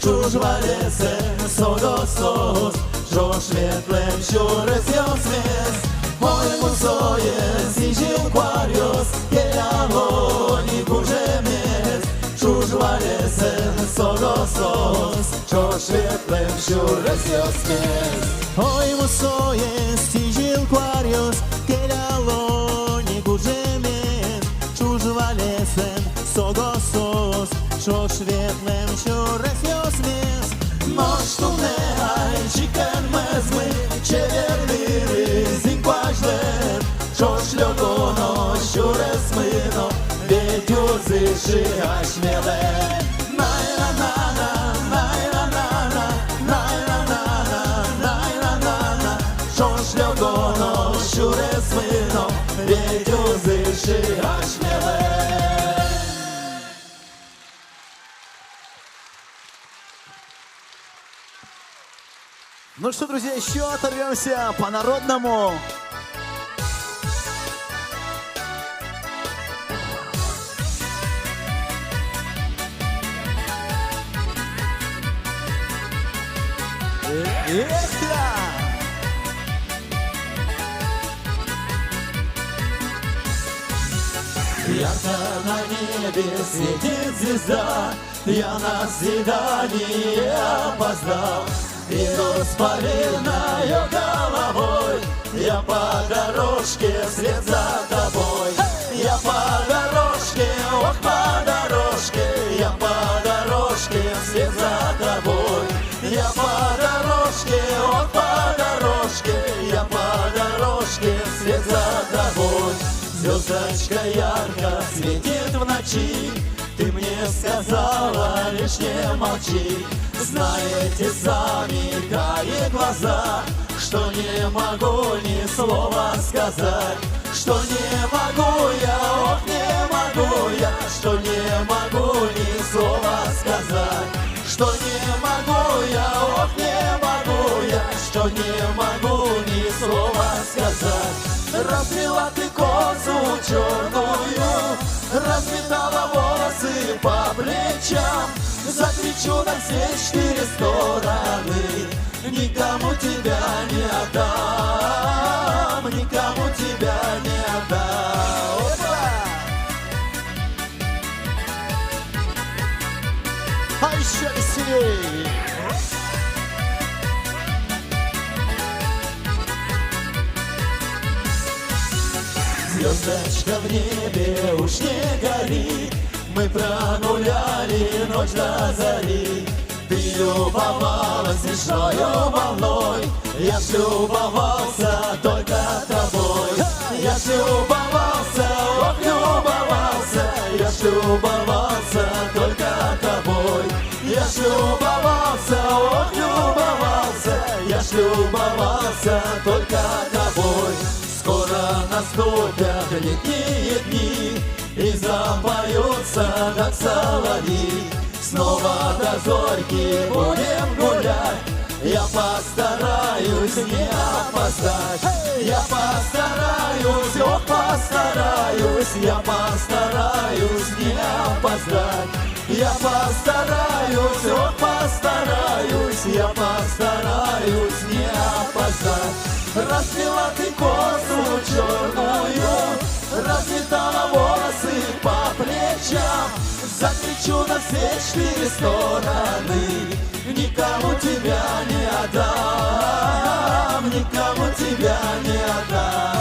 чужвалесен согосос, що świetlem siuresios mes. Oj musojes i żilquarios, kielawoni burzemies, czужвалесен sogosos, що świetlem siuresios mes. Ой, мусоес, тижил квариос, келялони гужемен, чужвалесен, согосос, шо шветлем чуресьос мес. Ночь тумнеай, чикен мезмы, чеверны зинкважлен, що шльогоно, щуресмино, ведюзи шиашмелен. Най-на-на-на, най-на-на-на, най-на-на-на, най-на-на-на, що шльогоно, щуресмино, ведюзи шиашмелен. Ну что, друзья, еще оторвемся по-народному. Ярко на небе светит звезда, я на свидание опоздал. Иду с повинною головой, я по дорожке вслед за тобой. Я по дорожке, ох, по дорожке, я по дорожке вслед за тобой. Я по дорожке, ох, по дорожке, я по дорожке вслед за тобой. Звездочка ярко светит в ночи, ты мне сказала лишь не молчи. Знаете сами, карие глаза, что не могу ни слова сказать. Что не могу я, ох, не могу я, что не могу ни слова сказать. Что не могу я, ох, не могу я, что не могу ни слова сказать. Расплела ты косу черную, разметала волосы по плечам. Закричу на все четыре стороны, никому тебя не отдам, никому тебя не отдам. А еще веселей! Звездочка в небе уж не горит, мы прогуляли ночь до зари. Ты любовалась смешною волной, я ж любовался только тобой. Я ж любовался, ох, любовался, я ж любовался только тобой. Я ж любовался, ох, любовался, я ж любовался только тобой. Скоро наступят летние дни, и запоются, как соловьи. Снова до зорьки будем гулять, я постараюсь не опоздать. Я постараюсь, ох, постараюсь, я постараюсь не опоздать. Я постараюсь, ох, постараюсь, я постараюсь не опоздать. Расплела ты косу черную, разметала волосы по плечам. Закричу на все четыре стороны, никому тебя не отдам, никому тебя не отдам.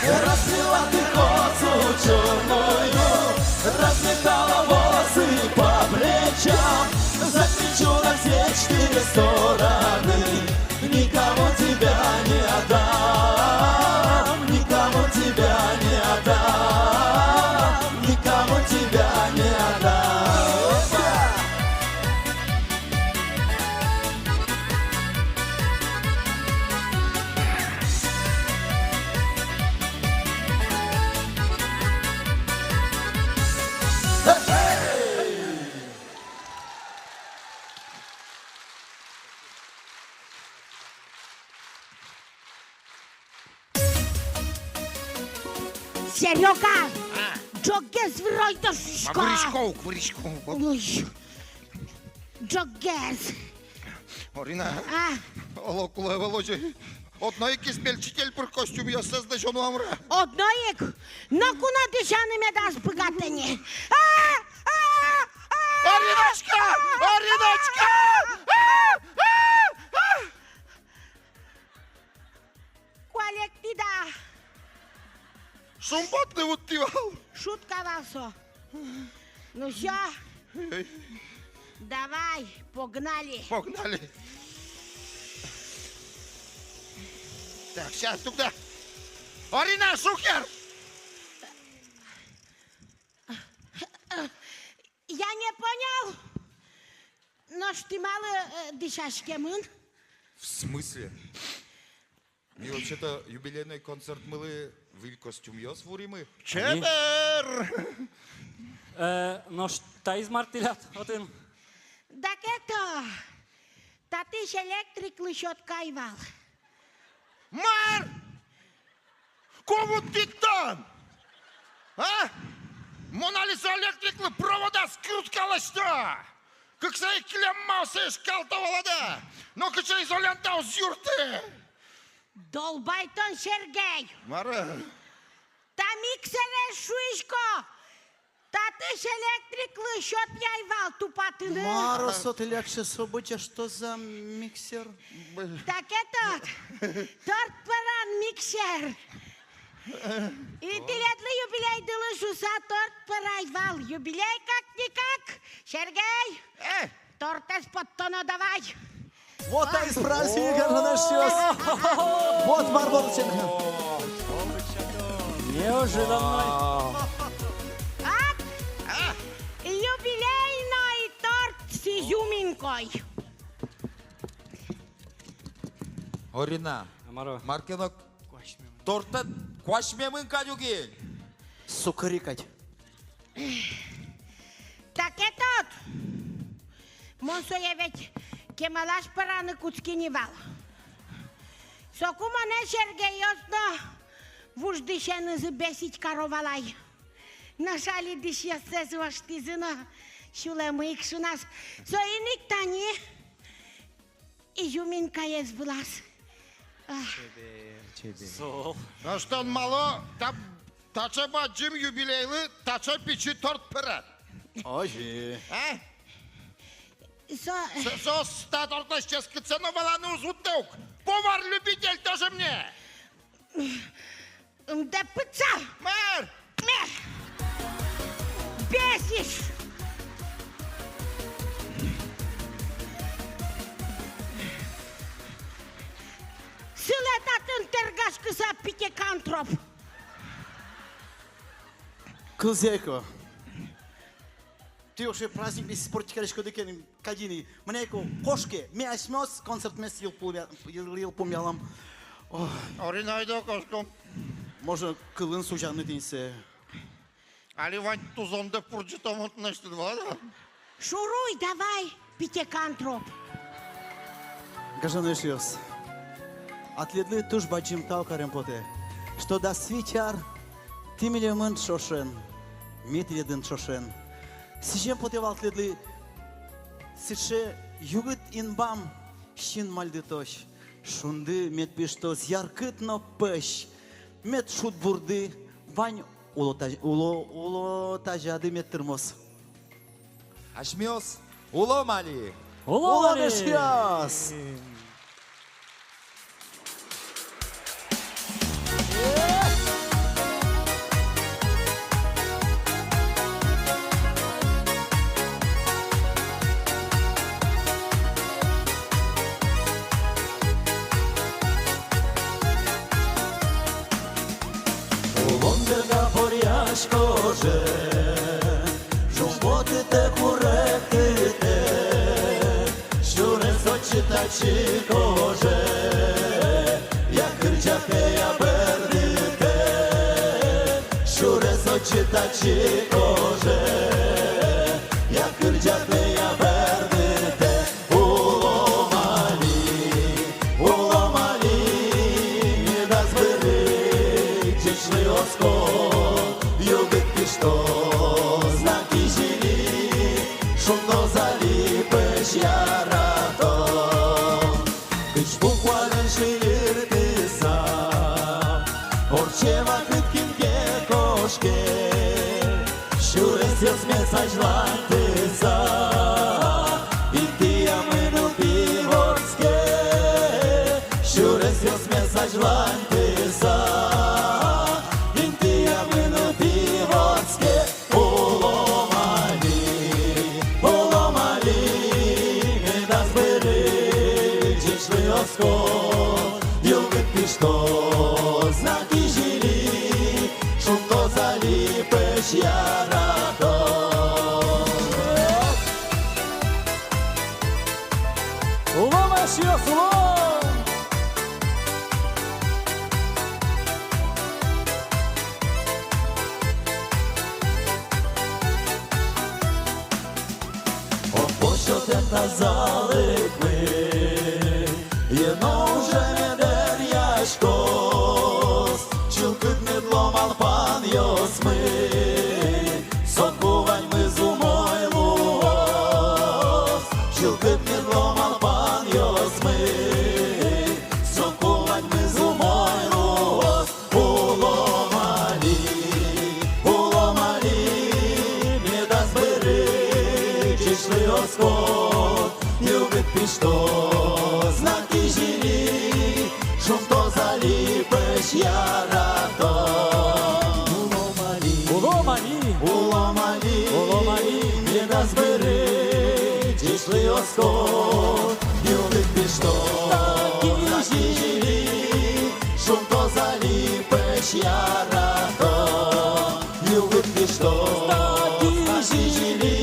Расплела ты косу черную, разметала волосы по плечам. Закричу на все четыре стороны, никому тебя не отдам, никому тебя не отдам, никому тебя не отдам. Серега! Джогез врой до шишко! Куричков. Ой, Джогез! Орина, А, олокулай Володя. Одной кисмельчитель пр костюм я создашен амра. одноек, но куна дешаны ме дас богатыни. Ориночка! Ориночка! Коллектида! Шумботный вот ты вал. Шутка васо. Ну все, давай, погнали. Погнали. Так, сейчас туда. Орина, шухер! Я не понял, но ж ты мало дышишь, Кемын? В смысле? Мы вообще-то юбилейный концерт мыли в костюм я свуримы. Чебер! Но šta izmartiljat, otin? Так это, та ты ж электрик лышот кайвал. Мар! Кому ты там? А? Монализа электриклы провода скруткалашта. Как say клеммался шкалтовала да. Но как say изолентау с юрты. Долбайтон Сергей! Мара! Та миксере шуишко! Та ты ж электрик лышот яйвал, тупатыны. Маро, сотылякше события, что за миксер? Так этот, торт-паран миксер. И ты летлы юбилей дылышуса торт-парайвал. Юбилей как-никак. Сергей, торт из-под тона давай. Вот так из праздника начнется. Вот Марболченко. Неожиданно. Юбилейный торт с изюминкой. Орина, Маркинок, торта квашмемын кадюги. Сукарикать. Так этот, Монсоя ведь кемалаш параны куцкинивал. Сокумане Сергейосно вуждышен забесить коровалай. Нашали дышья сезваш тизына, шулемык шунас. Соиник тани, изюминка есть влас. Ну что, мало, тача баджим юбилейлы, тача печи торт пырат. Ой. А? Ста торта сейчас кыцену баланы узуттук. Повар-любитель тоже мне. Да пыца! Мэр! Мэр! Бесишь! Сылетатын тергашкыса питекантроп. Кылзейко. Ты уже праздник без спортикаришко декен кадини. Мнейко кошке, мяс концерт мес ел помялам. Оринайда кошком. Може кылын сужаны дейсе. Али вань тузонда пурджитом от нещо два, да? Шуруй давай, питекантроп. Гажаны шиос. Атлетлы туш баджим таукарем поте. Что да свичар, ты милемын шошен, митледын шошен. Сижем поте атлетлы, сише югыт инбам, щин мальды тош. Шунды мет пиштос яркыт но пыш. Мет шут бурды, вань уло тажады мет тырмос. Ашмиос, уломали. Уломали шиос. Лондерга поряш коже, жумботи те куректи те, щуре сочі тачі коже, як кирчаке я бердите, щуре сочі тачі коже, як кирчаке я бердите, уломалі, не да збери, чечний оскол. саджлантися, Інтія минул піворське, Щурес йосме саджлантися, Інтія минул піворське, Поломалі, не да збери, дійшли оскот, Юбик пішто, знаки жилі, шум то заліпиш я радо. Ломаш йосло! Пощо те та заликви, єно вже не дер'яшкос, чілкит не дломал пан йосми, сокувань ми зумой лугос, чілкит не дломал пан йосми, сокувань ми зумой лугос, Поломалі, не да збери, Чишли оскот, Юбик пішто, знаки жилі, шум то заліпиш я радо. Уломалі, не да збери, Чишли оскот, Юбик пішто, знаки жилі, шум то заліпиш я радо. Юбик пішто, знаки жилі,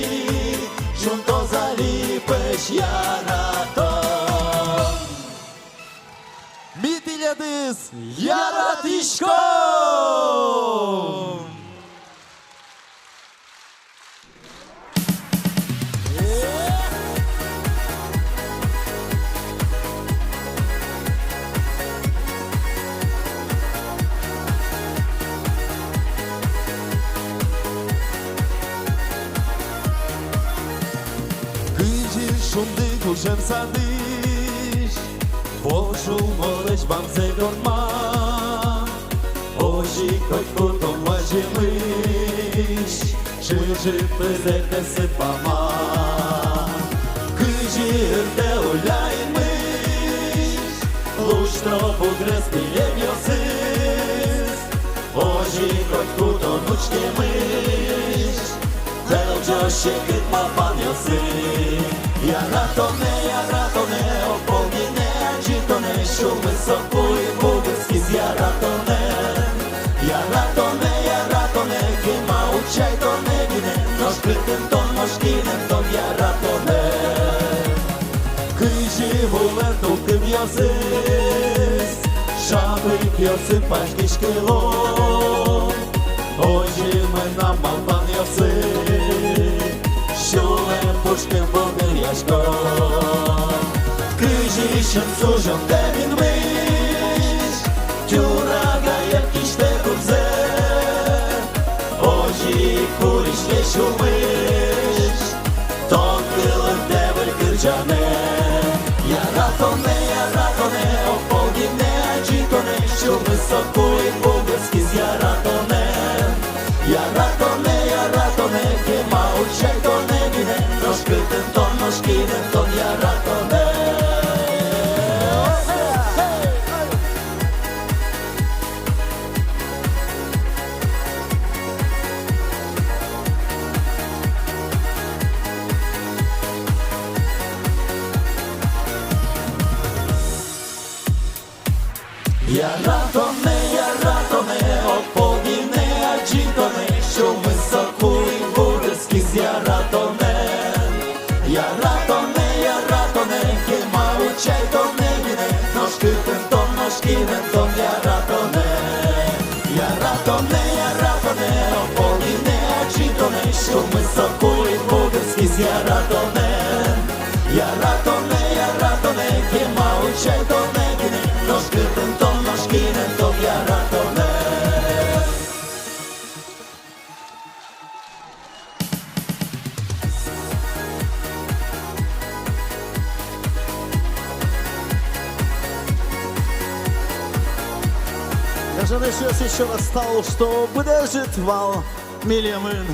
шум то заліпиш я радо. Мітилядис Яратишко! Шумди душем садиш, пошум олеч бамзе дорма, очі котькотом важимиш, чижи пизете сипама, кижірте оляймиш, луштро пудрес пілєб'йосис, очі котькотом нучки миш, Делджо шекит мапан йосис. Я ратоне, ополгіне, аджітоне, що високої бубиски з я ратоне, кима учай то не гіне, нож критим тон, ножкінем тон, я ратоне. Кижі вуленту ким йосис, шабик йосип пашки шкило, ojі мене мапан йосип, Щуле пушкин богир'яшко, Крижі шансужом де він виш, Тюрага як кіште курзе, Очі курішке шумиш, Тон килим тебе кирчане, Я ратоне, ополгіне, аджітоне, Що високої богирські з я ратоне, кима учай то не гіне, ножкитим тон, ножкінем тон, я ратоне. Я ратоне, опогіне, аджітоне, що високої богирські з я ратоне. Я ратоне, кима учай то не гіне, ножкитим тон, ножкінем тон, я ратоне. Я ратоне, опогіне, аджітоне, що високої богирські з я ратоне. Я ратоне, кима учай то не гіне, ножкитим тон, ножкінем тон, я ратоне. Я же еще раз настал, что будет вал милемын.